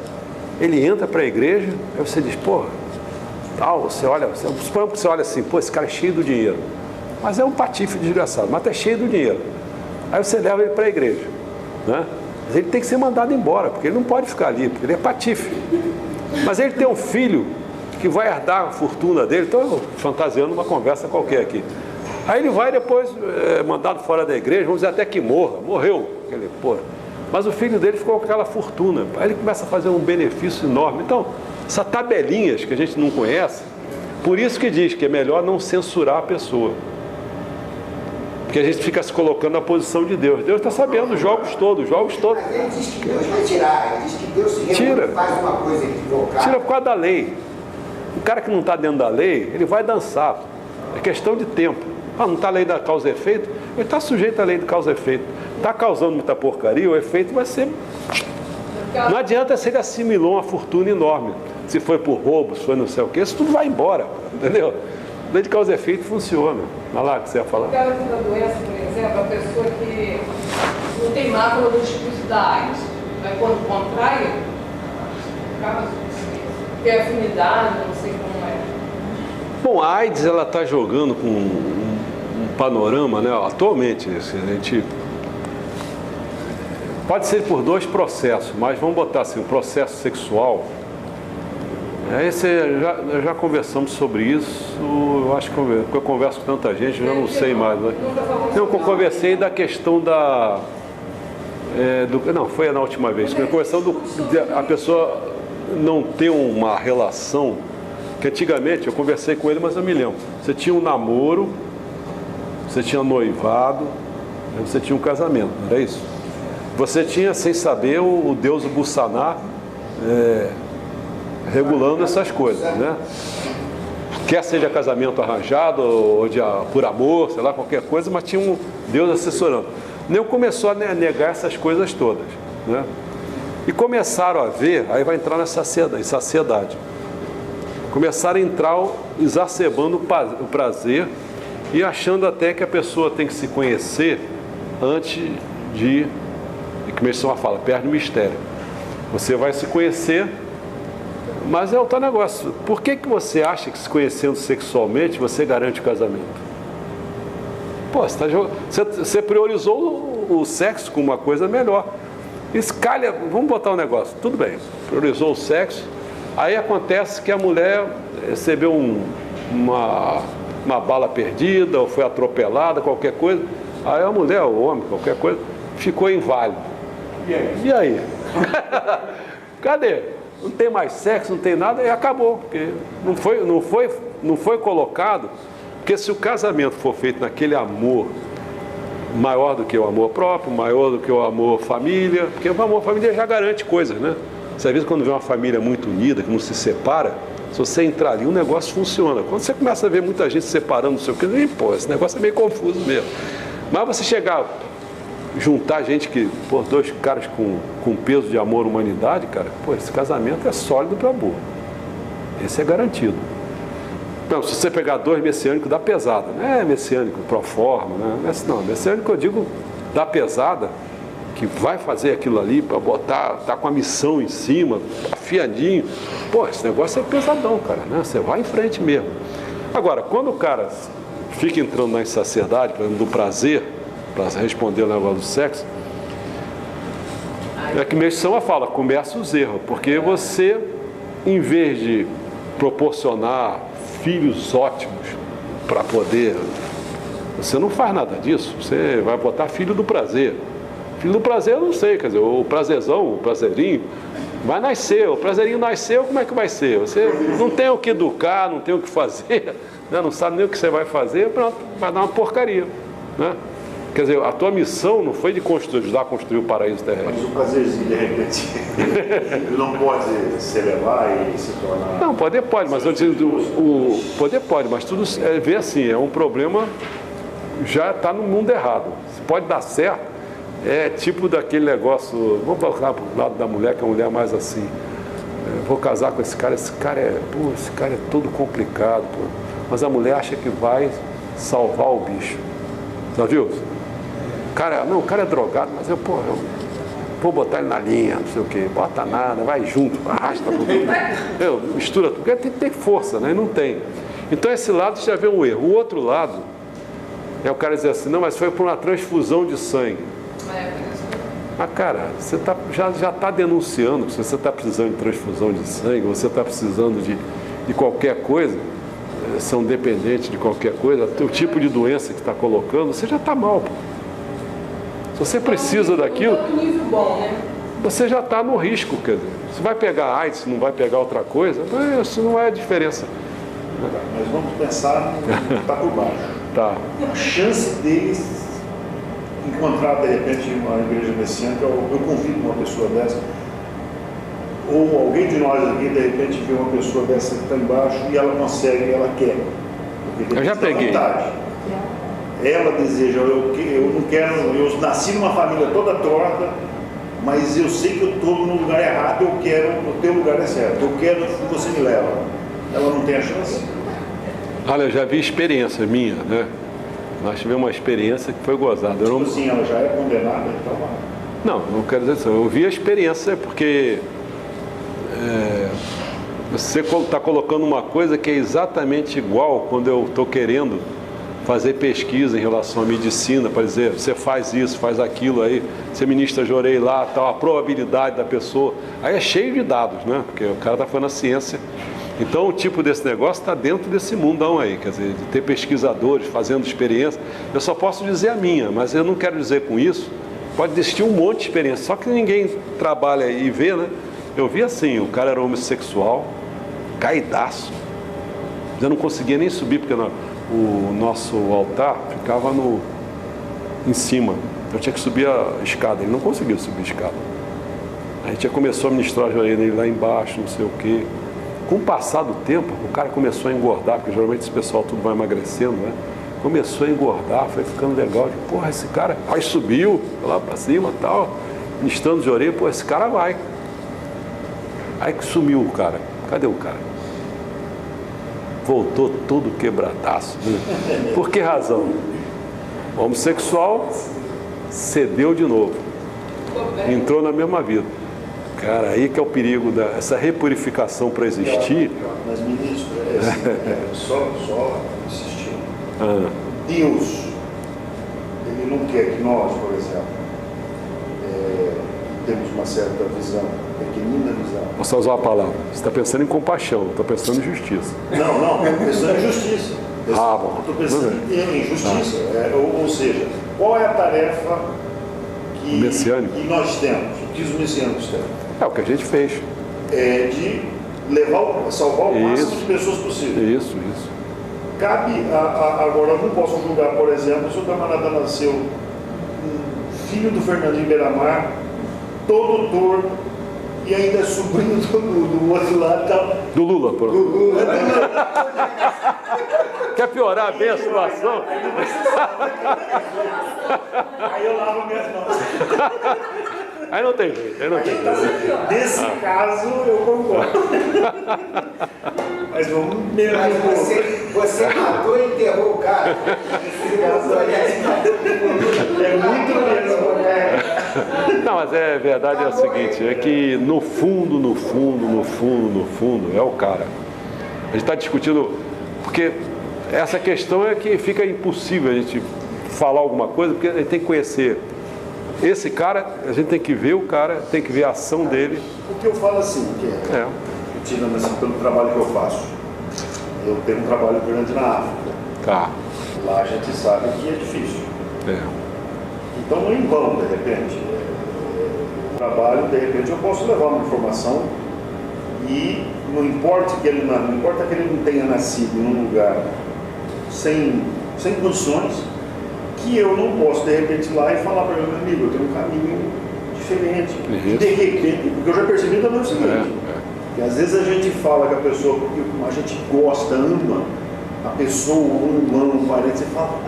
ele entra para a igreja, aí você diz, porra, tal, você olha assim, pô, esse cara é cheio do dinheiro, mas é um patife desgraçado, mas é cheio do dinheiro. Aí você leva ele para a igreja, né? Mas ele tem que ser mandado embora, porque ele não pode ficar ali, porque ele é patife. Mas ele tem um filho que vai herdar a fortuna dele, então eu fantasiando uma conversa qualquer aqui. Aí ele vai depois, mandado fora da igreja, vamos dizer até que morreu. Mas o filho dele ficou com aquela fortuna. Aí ele começa a fazer um benefício enorme. Então, essas tabelinhas que a gente não conhece, por isso que diz que é melhor não censurar a pessoa. Porque a gente fica se colocando na posição de Deus. Deus está sabendo os jogos todos. Mas ele diz que Deus vai tirar, ele diz que Deus se reúne, faz uma coisa equivocada. Tira por causa da lei. O cara que não está dentro da lei, ele vai dançar. É questão de tempo. Não está a lei da causa e efeito? Ele está sujeito à lei de causa e efeito. Está causando muita porcaria, o efeito vai ser... Não adianta se ele assimilou uma fortuna enorme. Se foi por roubo, se foi não sei o quê, isso tudo vai embora. Entendeu? A lei de causa e efeito funciona. Olha lá o que você ia falar. O cara da doença, por exemplo, a pessoa que não tem mácula do difícil da AIDS, mas quando contrai, tem afinidade, não sei como é. Bom, a AIDS, ela está jogando com um panorama, né? Atualmente, a gente... Pode ser por 2 processos, mas vamos botar assim, o processo sexual. Nós já conversamos sobre isso, eu acho que eu converso com tanta gente, eu já não sei mais. Né? Eu conversei da questão da... não, foi na última vez. A questão a pessoa não ter uma relação, que antigamente eu conversei com ele, mas eu me lembro. Você tinha um namoro, você tinha noivado, você tinha um casamento, não era isso? Você tinha, sem saber, o deus Bussaná regulando essas coisas, né? Quer seja casamento arranjado ou por amor, sei lá, qualquer coisa, mas tinha um deus assessorando. Deus começou a negar essas coisas todas. né? E começaram a ver, aí vai entrar nessa saciedade. Começaram a entrar exacerbando o prazer e achando até que a pessoa tem que se conhecer antes de, como eles falam, perde o mistério. Você vai se conhecer, mas é outro negócio. Por que você acha que se conhecendo sexualmente você garante o casamento? Pô, você priorizou o sexo como uma coisa melhor. Escalha, vamos botar um negócio, tudo bem, priorizou o sexo, aí acontece que a mulher recebeu uma bala perdida, ou foi atropelada, qualquer coisa, aí a mulher, o homem, qualquer coisa, ficou inválido. E aí? Cadê? Não tem mais sexo, não tem nada, e acabou, porque não foi colocado, porque se o casamento for feito naquele amor maior do que o amor próprio, maior do que o amor família, porque o amor família já garante coisas, né? Você às vezes quando vê uma família muito unida, que não se separa, se você entrar ali, o negócio funciona. Quando você começa a ver muita gente se separando, não sei o que, pô, esse negócio é meio confuso mesmo. Mas você chegar, juntar gente que, pô, dois caras com peso de amor e humanidade, cara, pô, esse casamento é sólido para amor. Esse é garantido. Não, se você pegar dois messiânicos, dá pesada. Não é messiânico pro forma, né? Não, messiânico eu digo dá pesada, que vai fazer aquilo ali para botar, tá com a missão em cima, afiadinho. Pô, esse negócio é pesadão, cara, né? Você vai em frente mesmo. Agora, quando o cara fica entrando na insaciedade, por exemplo, do prazer, para responder o negócio do sexo, é que Meixão fala, começa os erros, porque você, em vez de proporcionar filhos ótimos para poder, você não faz nada disso, você vai botar filho do prazer. Filho do prazer eu não sei, quer dizer, o prazerzão, o prazerinho, vai nascer, o prazerinho nasceu, como é que vai ser? Você não tem o que educar, não tem o que fazer, né? Não sabe nem o que você vai fazer, pronto, vai dar uma porcaria, né? Quer dizer, a tua missão não foi de ajudar a construir o paraíso terrestre. Mas o prazerzinho, de repente, ele não pode se elevar e se tornar... Não, poder pode, mas eu digo, poder pode, mas tudo vê assim, é um problema, já está no mundo errado. Se pode dar certo, é tipo daquele negócio, vamos colocar para o lado da mulher, que é a mulher mais assim, vou casar com esse cara é todo complicado, pô. Mas a mulher acha que vai salvar o bicho. Já viu? O cara é drogado, mas eu vou botar ele na linha, não sei o quê, bota nada, vai junto, arrasta tudo. Mistura tudo, porque tem que ter força, né? E não tem. Então esse lado já vê um erro. O outro lado é o cara dizer assim, não, mas foi por uma transfusão de sangue. Mas cara, você já está denunciando, se você está precisando de transfusão de sangue, você está precisando de qualquer coisa, são dependentes de qualquer coisa, o tipo de doença que está colocando, você já está mal, pô. Se você precisa daquilo, você já está no risco, quer dizer, você vai pegar AIDS, não vai pegar outra coisa, isso não é a diferença. Mas vamos pensar no tá por baixo. Tá. A chance deles encontrar, de repente, uma igreja messiânica, eu convido uma pessoa dessa, ou alguém de nós aqui, de repente, vê uma pessoa dessa que está embaixo e ela consegue, ela quer. Eu já peguei. Ela deseja, eu não quero, eu nasci numa família toda torta, mas eu sei que eu estou no lugar errado, o teu lugar é certo, eu quero que você me leva. Ela não tem a chance? Olha, eu já vi experiência minha, né? Nós tivemos uma experiência que foi gozada. Sim, ela já é condenada, então... Não quero dizer isso. Eu vi a experiência porque você está colocando uma coisa que é exatamente igual quando eu estou querendo fazer pesquisa em relação à medicina, para dizer, você faz isso, faz aquilo, aí você ministra jorei lá, tal, a probabilidade da pessoa. Aí é cheio de dados, né? Porque o cara está falando a ciência. Então o tipo desse negócio está dentro desse mundão aí, quer dizer, de ter pesquisadores fazendo experiência. Eu só posso dizer a minha, mas eu não quero dizer com isso, pode existir um monte de experiência, só que ninguém trabalha e vê, né? Eu vi assim, o cara era homossexual, caidaço, eu não conseguia nem subir, porque o nosso altar ficava em cima, eu tinha que subir a escada, ele não conseguia subir a escada. A gente já começou a ministrar a joelha nele lá embaixo, não sei o quê. Com o passar do tempo, o cara começou a engordar, porque geralmente esse pessoal tudo vai emagrecendo, né? Começou a engordar, foi ficando legal. Porra, esse cara, aí subiu lá pra cima e tal. estando de orelha, pô, esse cara vai. Aí que sumiu o cara. Cadê o cara? Voltou todo quebradaço. Por que razão? O homossexual cedeu de novo. Entrou na mesma vida. Cara, aí que é o perigo dessa repurificação para existir. Mas, ministro, só insistindo. Deus, Ele não quer que nós, por exemplo, temos uma certa visão, pequenina visão. Você usar a palavra. Você está pensando em compaixão, está pensando em justiça. Não, estou pensando em justiça. Bom. Estou pensando em justiça. Ou seja, qual é a tarefa que nós temos, que os messiânicos têm? É o que a gente fez. É de salvar o máximo de pessoas possível. Isso. Cabe, agora eu não posso julgar, por exemplo, se o camarada nasceu filho do Fernandinho Beiramar, todo torto, e ainda é sobrinho do outro lado. Do Lula, pô. Do Lula. Quer piorar bem a situação? Aí eu lavo minhas mãos. Aí não tem jeito, Nesse caso, eu concordo. Mas vamos mesmo. Mas você matou e enterrou o cara. É muito mesmo. Não, mas a verdade é o seguinte, é que no fundo, é o cara. A gente está discutindo, porque essa questão é que fica impossível a gente falar alguma coisa, porque a gente tem que conhecer esse cara, a gente tem que ver o cara, tem que ver a ação dele. O que eu falo assim, tirando assim pelo trabalho que eu faço, eu tenho um trabalho grande na África. Tá. Lá a gente sabe que é difícil. Então não é em vão, de repente. O trabalho, de repente, eu posso levar uma informação e não importa que ele não tenha nascido num lugar sem condições, que eu não posso, de repente, ir lá e falar para meu amigo, eu tenho um caminho diferente. De repente, porque eu já percebi também o seguinte, que às vezes a gente fala que a pessoa, porque a gente gosta, ama a pessoa, um irmão, um parente, você fala,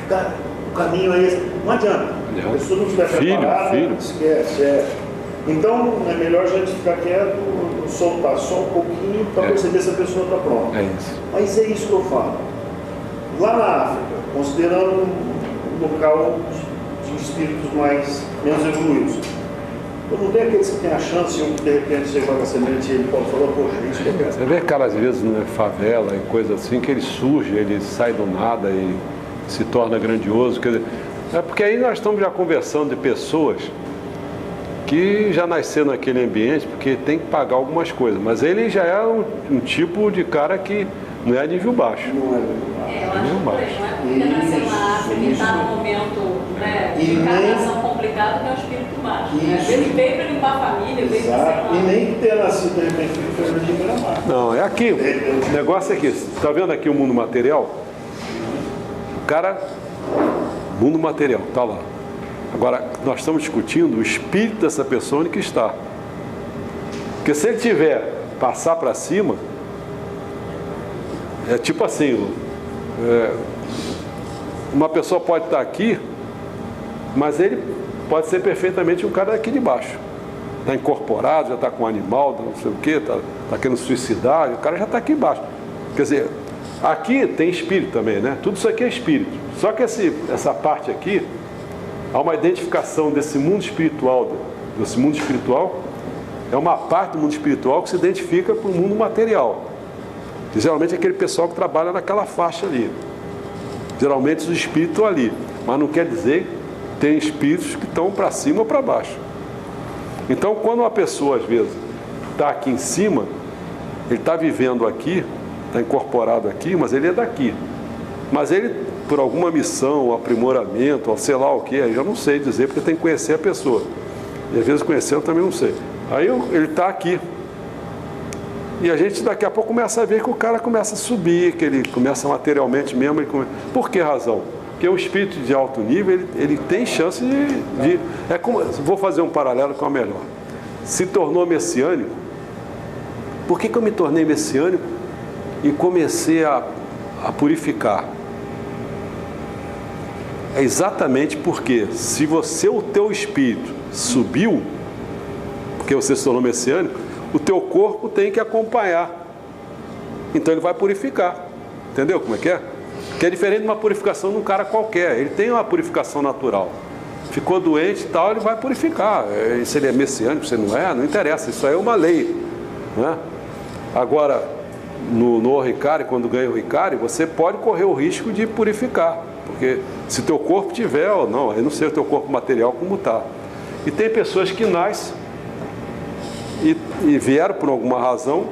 cara, o caminho é esse. Não adianta. A pessoa não estiver preparada, esquece. Então, é melhor a gente ficar quieto, soltar só um pouquinho para perceber se a pessoa está pronta. É isso. Mas é isso que eu falo. Lá na África, considerando um local de espíritos menos evoluídos, eu não tenho aqueles que têm a chance, um que de repente você joga a semente e ele pode falar, poxa, isso que eu quero. Você vê cara, às vezes, na favela e coisa assim, que ele surge, ele sai do nada e se torna grandioso. Quer dizer, é porque aí nós estamos já conversando de pessoas que já nasceram naquele ambiente porque tem que pagar algumas coisas, mas ele já é um tipo de cara que não é nível baixo. Não é nível baixo. Não é porque nasceu na África e está num momento de encarnação complicado que é o espírito baixo. Ele veio para limpar a família, veio para e nem ter nascido de repente no Fernandinho Beiramar. Não, é aqui. O negócio é que, está vendo aqui o mundo material? O cara, mundo material, está lá. Agora, nós estamos discutindo o espírito dessa pessoa onde que está. Porque se ele tiver passar para cima, é tipo assim, uma pessoa pode estar aqui, mas ele pode ser perfeitamente um cara daqui de baixo. Está incorporado, já está com um animal, não sei o quê, está querendo suicidar, o cara já está aqui embaixo. Quer dizer, aqui tem espírito também, né? Tudo isso aqui é espírito. Só que essa parte aqui, há uma identificação desse mundo espiritual, é uma parte do mundo espiritual que se identifica com o mundo material. E, geralmente é aquele pessoal que trabalha naquela faixa ali. Geralmente os espíritos estão ali, mas não quer dizer que tem espíritos que estão para cima ou para baixo. Então, quando uma pessoa, às vezes, está aqui em cima, ele está vivendo aqui, está incorporado aqui, mas ele é daqui. Mas ele, por alguma missão, aprimoramento, ou sei lá o que, eu já não sei dizer, porque tem que conhecer a pessoa. E às vezes conhecer eu também não sei. Aí ele está aqui. E a gente daqui a pouco começa a ver que o cara começa a subir, que ele começa materialmente mesmo. Por que razão? Porque o espírito de alto nível, ele tem chance de é como, vou fazer um paralelo com a melhor. Se tornou messiânico. Por que eu me tornei messiânico e comecei a purificar? É exatamente porque se o teu espírito subiu, porque você se tornou messiânico, o teu corpo tem que acompanhar. Então ele vai purificar. Entendeu como é que é? Que é diferente de uma purificação de um cara qualquer. Ele tem uma purificação natural. Ficou doente e tal, ele vai purificar. Se ele é messiânico, se não é, não interessa. Isso aí é uma lei, né? Agora, no Oricari, quando ganha o Oricari, você pode correr o risco de purificar. Porque se teu corpo tiver ou não, eu não sei o teu corpo material como está. E tem pessoas que nascem e vieram por alguma razão,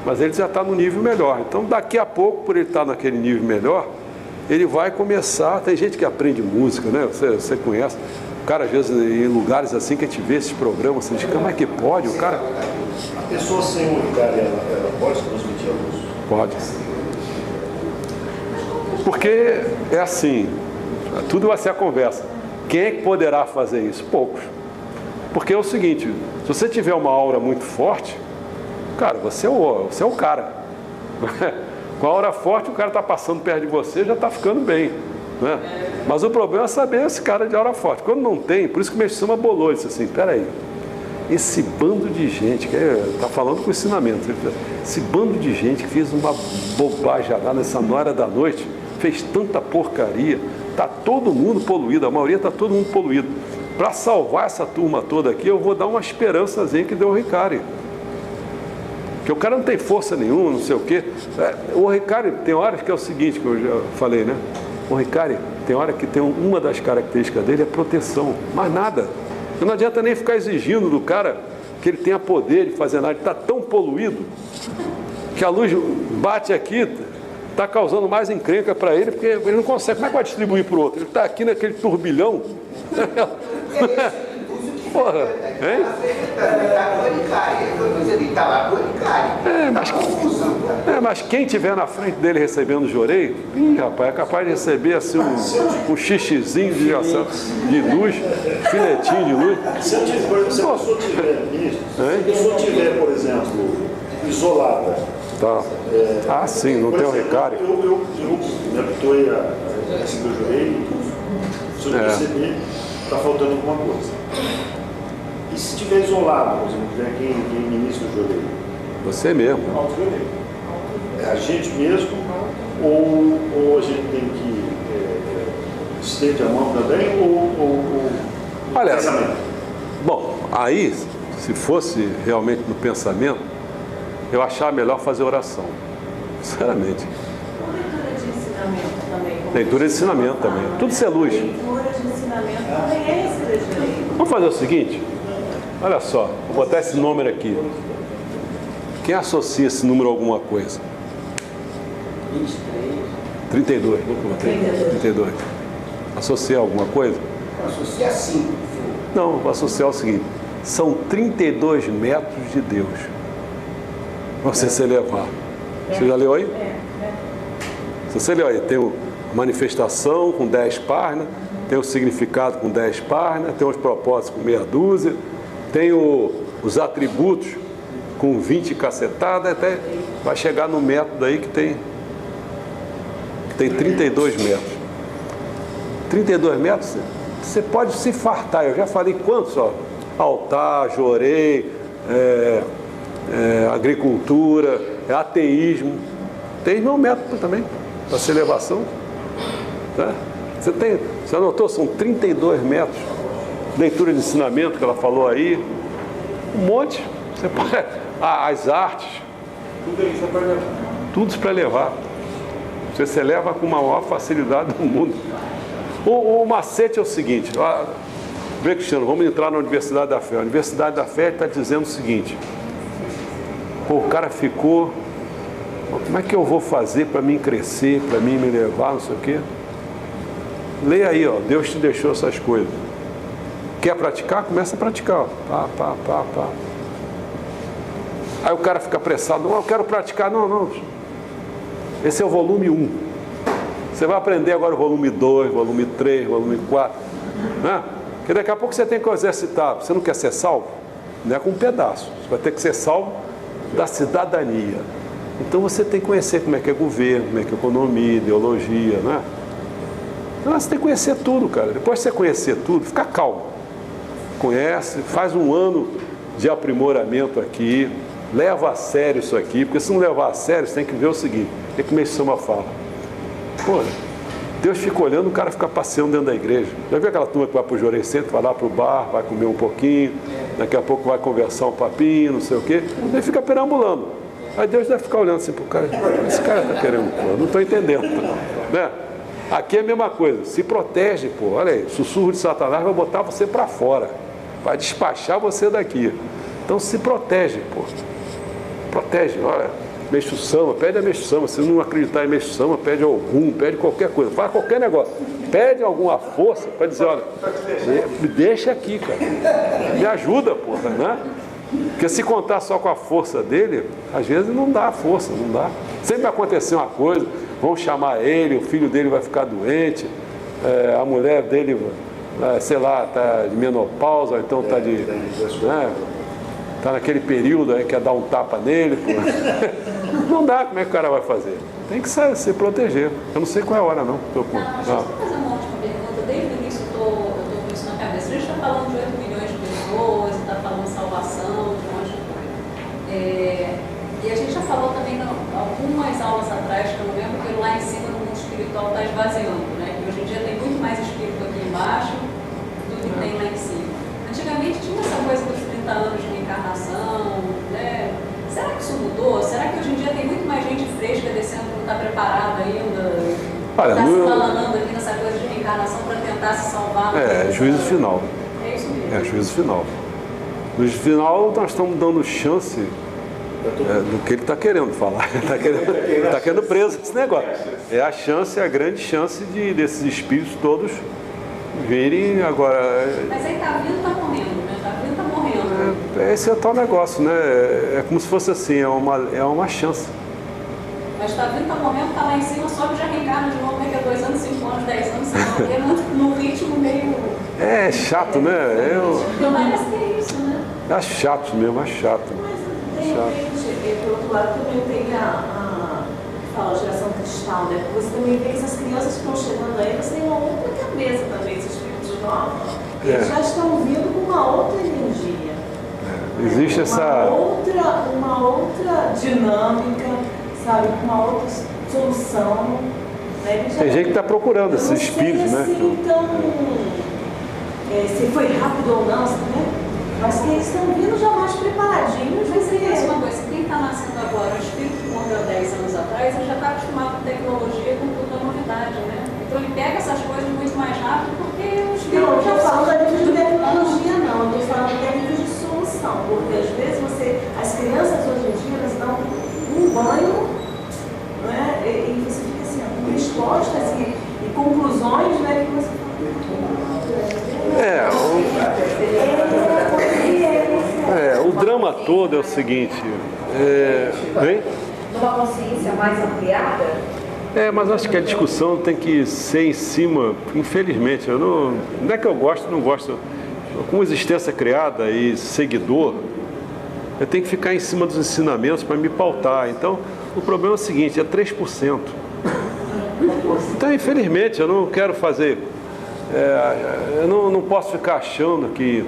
mas ele já está no nível melhor. Então, daqui a pouco, por ele estar naquele nível melhor, ele vai começar. Tem gente que aprende música, né? Você conhece. O cara, às vezes, em lugares assim que a gente vê esses programas, você diz, como é que pode? O cara... A pessoa sem o Oricari, ela pode transmitir a luz? Pode. Porque é assim, tudo vai ser a conversa. Quem é que poderá fazer isso? Poucos. Porque é o seguinte, se você tiver uma aura muito forte, cara, você é o cara. Com a aura forte, o cara está passando perto de você, já está ficando bem, né? Mas o problema é saber esse cara de aura forte. Quando não tem, por isso que o Mestre Sama bolou, disse assim, peraí, esse bando de gente, que está falando com ensinamento, esse bando de gente que fez uma bobagem lá nessa hora da noite, fez tanta porcaria, está todo mundo poluído, a maioria está todo mundo poluído. Para salvar essa turma toda aqui, eu vou dar uma esperançazinha que deu o Oricari. Porque o cara não tem força nenhuma, não sei o quê. O Oricari tem horas que é o seguinte, que eu já falei, né? O Oricari tem hora que tem uma das características dele é proteção, mais nada. Não adianta nem ficar exigindo do cara que ele tenha poder de fazer nada. Ele está tão poluído que a luz bate aqui, está causando mais encrenca para ele, porque ele não consegue. Como é que vai distribuir para o outro? Ele está aqui naquele turbilhão. Porra, hein? Mas quem tiver na frente dele recebendo joreio, rapaz, é capaz de receber assim um xixizinho de luz, filetinho de luz. Se a pessoa tiver, por exemplo, isolada. Tá. Sim, não tem o Oricari. Eu me habituei a receber o joreio, se eu perceber, está faltando alguma coisa. E se estiver isolado, por exemplo, tiver quem ministra o joreio? Você mesmo. É a gente mesmo ou a gente tem que estende a mão também ou olha, pensamento? Bom, aí, se fosse realmente no pensamento, eu achava melhor fazer oração, sinceramente. Leitura de ensinamento também. Leitura de ensinamento também. Tudo isso é luz. Leitura de ensinamento também é receber joreio. Vamos fazer o seguinte, olha só, vou botar esse número aqui. Quem associa esse número a alguma coisa? 32. 32. Associar alguma coisa? Associa sim. Não, vou associar o seguinte, são 32 metros de Deus. Você se elevar. Você já leu aí? Se você leu aí, tem a manifestação com 10 páginas, tem o significado com 10 páginas, tem os propósitos com meia dúzia, tem os atributos com 20 cacetadas, até vai chegar no método aí que tem 32 metros. 32 metros, você pode se fartar. Eu já falei quantos, ó? Altar, jorei, agricultura, ateísmo. Ateísmo é um método também, para ser elevação. Tá? Você anotou? São 32 metros. Leitura de ensinamento que ela falou aí. Um monte. Você pode, as artes. Tudo isso é para levar. Tudo para levar. Você se eleva com uma maior facilidade do mundo. O macete é o seguinte. Vê, Cristiano, vamos entrar na Universidade da Fé. A Universidade da Fé está dizendo o seguinte. Pô, o cara ficou... Como é que eu vou fazer para mim crescer, para mim me elevar, não sei o quê? Leia aí, ó. Deus te deixou essas coisas. Quer praticar? Começa a praticar. Ó. Pá. Aí o cara fica apressado. Não, eu quero praticar. Não. Esse é o volume 1. Você vai aprender agora o volume 2, volume 3, volume 4. Né? Porque daqui a pouco você tem que exercitar. Você não quer ser salvo? Não é com um pedaço. Você vai ter que ser salvo da cidadania. Então você tem que conhecer como é que é governo, como é que é economia, ideologia, né? Então você tem que conhecer tudo, cara. Depois de você conhecer tudo, fica calmo. Conhece, faz um ano de aprimoramento aqui, leva a sério isso aqui, porque se não levar a sério, você tem que ver o seguinte, tem que mexer uma fala. Pô, Deus fica olhando, o cara fica passeando dentro da igreja. Já viu aquela turma que vai para o Jorei Centro, vai lá para o bar, vai comer um pouquinho, daqui a pouco vai conversar um papinho, não sei o quê, aí fica perambulando. Aí Deus deve ficar olhando assim para o cara, esse cara está querendo, pô, eu não estou entendendo, né? Aqui é a mesma coisa, se protege, pô, olha aí, sussurro de Satanás vai botar você para fora, vai despachar você daqui. Então se protege, pô, protege, olha, Meixo Sama, pede a Meixo Sama, se não acreditar em Meixo Sama, pede algum, pede qualquer coisa, faz qualquer negócio, pede alguma força para dizer, olha, me deixa aqui, cara, me ajuda, porra, né? Porque se contar só com a força dele, às vezes não dá força, não dá. Sempre vai acontecer uma coisa, vão chamar ele, o filho dele vai ficar doente, a mulher dele, sei lá, está de menopausa, então está de... né, está naquele período aí, quer dar um tapa nele. Pô. Não dá, como é que o cara vai fazer? Tem que se proteger. Eu não sei qual é a hora, não. Deixa eu fazer uma última pergunta. Desde o início eu estou com isso na cabeça. A gente está falando de 8 milhões de pessoas, está falando de salvação, de um monte de coisa. E a gente já falou também algumas aulas atrás, que eu não lembro, que lá em cima no mundo espiritual está esvaziando, né? Que hoje em dia tem muito mais espírito aqui embaixo do que tem lá em cima. Antigamente tinha essa coisa dos 30 anos de reencarnação, né? Será que isso mudou? Será que hoje em dia tem muito mais gente fresca descendo que não está preparada ainda? Está se balanando aqui nessa coisa de reencarnação para tentar se salvar? Juízo final. É isso mesmo. Juízo final. No juízo final nós estamos dando chance do que ele está querendo falar. Está querendo preso esse negócio. É a chance, a grande chance desses espíritos todos virem agora. Mas aí está vindo, está morrendo, né? Está vindo, está morrendo. Esse é o tal negócio, né? É como se fosse assim, é uma chance. Mas está vindo, está morrendo, está lá em cima, sobe e já reencarna de novo daqui a 2 anos, 5 anos, 10 anos, porque no ritmo meio... É chato, né? Parece que é isso, né? É chato mesmo, é chato. Mas, de repente, por outro lado, também tem a geração cristal, né? Você também vê essas crianças que estão chegando aí, você tem uma outra cabeça também, esses espíritos novos, eles já estão vindo com uma outra energia. Existe uma outra dinâmica, sabe? Uma outra solução. Né? Tem gente que está procurando esses espíritos, né? Assim, então, se foi rápido ou não, né? Mas que eles estão vindo já mais preparadinhos. Mas é isso, uma coisa, quem está nascendo agora, o espírito que morreu há 10 anos atrás, ele já está acostumado com tecnologia, com toda a novidade, né? Então ele pega essas coisas muito mais rápido porque o espírito... Não, eu estou falando a nível de tecnologia, não. Eu estou falando a nível de solução. Porque às vezes as crianças hoje em dia, elas dão um banho, né? E você fica assim, com respostas e conclusões, né? Que você o drama todo é o seguinte, numa consciência mais ampliada? Mas acho que a discussão tem que ser em cima, infelizmente, não é que eu gosto, não gosto, com existência criada e seguidor, eu tenho que ficar em cima dos ensinamentos para me pautar. Então, o problema é o seguinte, é 3%. Então, infelizmente, eu não quero fazer... eu não posso ficar achando que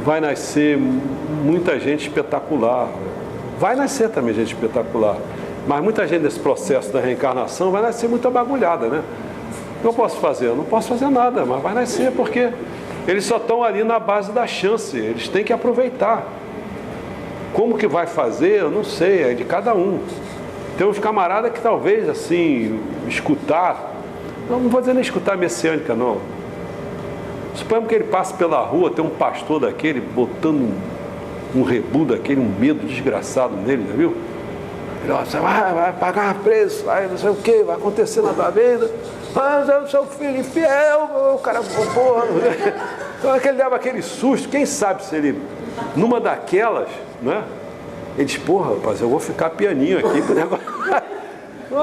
vai nascer muita gente espetacular. Vai nascer também gente espetacular. Mas muita gente nesse processo da reencarnação vai nascer muito bagulhada, né? O que eu posso fazer? Eu não posso fazer nada, mas vai nascer porque eles só estão ali na base da chance. Eles têm que aproveitar. Como que vai fazer? Eu não sei, é de cada um. Tem uns camaradas que talvez, assim, escutar... Não vou dizer nem escutar messiânica, não. Suponhamos que ele passe pela rua, tem um pastor daquele botando um rebu daquele, um medo desgraçado nele, já viu? Ele, você vai pagar preço, vai não sei o que, vai acontecer na tua vida. Mas eu sou filho infiel, o cara, porra. Então é que ele dava aquele susto, quem sabe se ele, numa daquelas, né? Ele diz, porra, rapaz, eu vou ficar pianinho aqui pro negócio.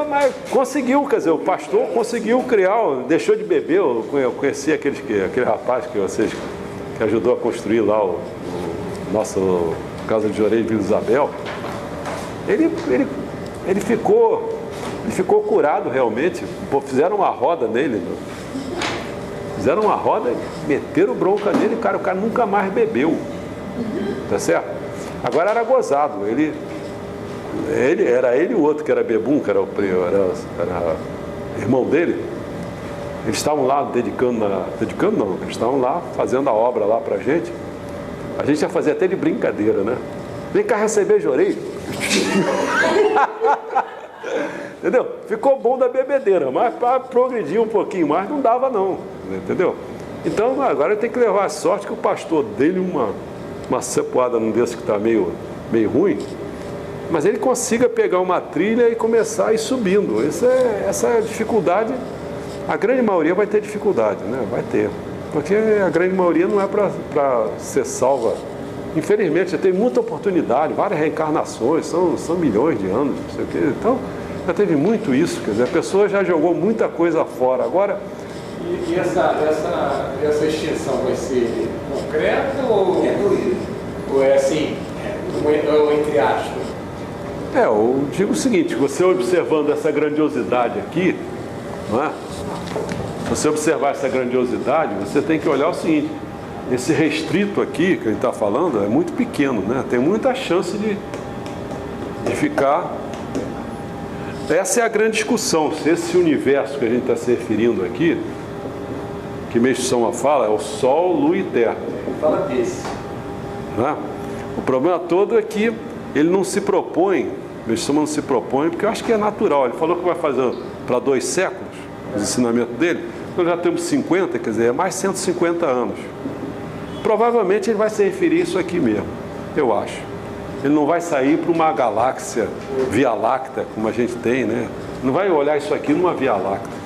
Mas conseguiu, quer dizer, o pastor conseguiu criar, deixou de beber. Eu conheci aquele rapaz que ajudou a construir lá o nosso Casa de Jorei de Vila Isabel. Ele ficou Ele ficou curado realmente. Pô, fizeram uma roda nele. Fizeram uma roda, meteram bronca nele, o cara nunca mais bebeu. Tá certo? Agora era gozado. Era ele e o outro, que era bebum, que era irmão dele. Eles estavam lá dedicando não, eles estavam lá fazendo a obra lá pra gente. A gente ia fazer até de brincadeira, né? Vem cá receber Jorei. Entendeu? Ficou bom da bebedeira, mas para progredir um pouquinho mais não dava não, entendeu? Então agora tem que levar a sorte que o pastor dele uma cepoada num desse que está meio ruim, mas ele consiga pegar uma trilha e começar a ir subindo. Essa dificuldade, a grande maioria vai ter dificuldade, né? Vai ter, porque a grande maioria não é para ser salva. Infelizmente já tem muita oportunidade, várias reencarnações, são milhões de anos, não sei o quê. Então já teve muito isso, quer dizer, a pessoa já jogou muita coisa fora. Agora. E essa extinção vai ser concreta ou é assim, ou entre aspas? Eu digo o seguinte, você observando essa grandiosidade aqui, não é? Você observar essa grandiosidade, você tem que olhar o seguinte, esse restrito aqui que ele está falando é muito pequeno, né? Tem muita chance de ficar. Essa é a grande discussão, se esse universo que a gente está se referindo aqui, que Meixo Sama fala, é o Sol, Lua e Terra. Fala desse. Né? O problema todo é que ele não se propõe, Meixo Sama não se propõe, porque eu acho que é natural. Ele falou que vai fazer para 2 séculos, os ensinamentos dele, nós já temos 50, quer dizer, é mais 150 anos. Provavelmente ele vai se referir a isso aqui mesmo, eu acho. Ele não vai sair para uma galáxia Via Láctea, como a gente tem, né? Não vai olhar isso aqui numa Via Láctea.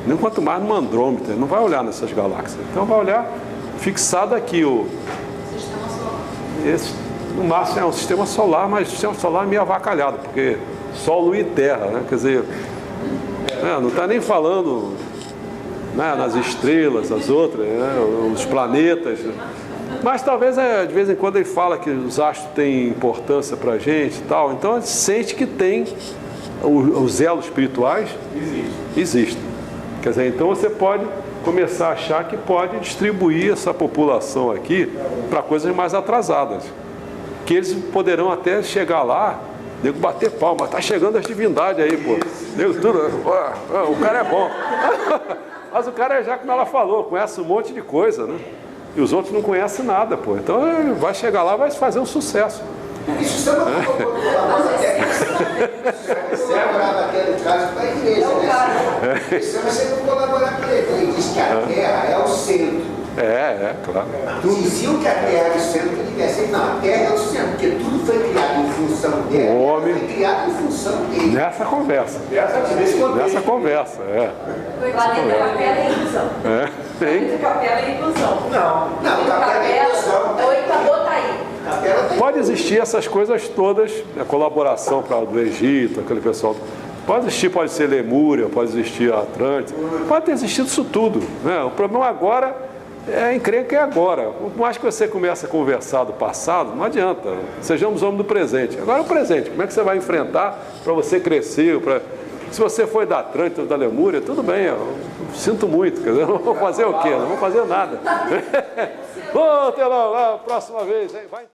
Nem quanto mais numa Andrômeda. Não vai olhar nessas galáxias. Então vai olhar fixado aqui o... Sistema solar. Esse, no máximo é um sistema solar, mas o sistema solar é meio avacalhado, porque Sol, Lua e Terra, né? Quer dizer, não está nem falando, né, nas estrelas, as outras, né, os planetas. Mas talvez de vez em quando ele fala que os astros têm importância para a gente e tal. Então a gente sente que tem os elos espirituais existem. Quer dizer, então você pode começar a achar que pode distribuir essa população aqui para coisas mais atrasadas. Que eles poderão até chegar lá, nego bater palma, tá chegando as divindades aí, pô. Nego tudo, o cara é bom. Mas o cara, já como ela falou, conhece um monte de coisa, né? E os outros não conhecem nada, pô. Então ele vai chegar lá e vai fazer um sucesso. Isso é uma colaborar naquele caso para a igreja, né? Isso é você não colaborar com ele. Ele diz que a Terra é o centro. Claro. Diziam que a Terra era o centro do universo. Não, a Terra é o centro, porque tudo foi criado em função dele. O homem foi criado em função dele. Nessa conversa. Nessa conversa, O planeta Capela é ilusão. O planeta Capela é ilusão. Não, Capela é ilusão. Oi, acabou, tá aí. Pode existir essas coisas todas, a colaboração do Egito, aquele pessoal. Pode existir, pode ser Lemúria, pode existir a Atlântida, pode ter existido isso tudo, né? O problema agora é encrenca é agora. Por mais que você comece a conversar do passado, não adianta. Sejamos homens do presente. Agora é o presente. Como é que você vai enfrentar para você crescer? Se você foi da Atlântida ou da Lemúria, tudo bem, eu sinto muito. Quer dizer, não vou fazer o quê? Não vou fazer nada. Até lá, próxima vez. Hein? Vai.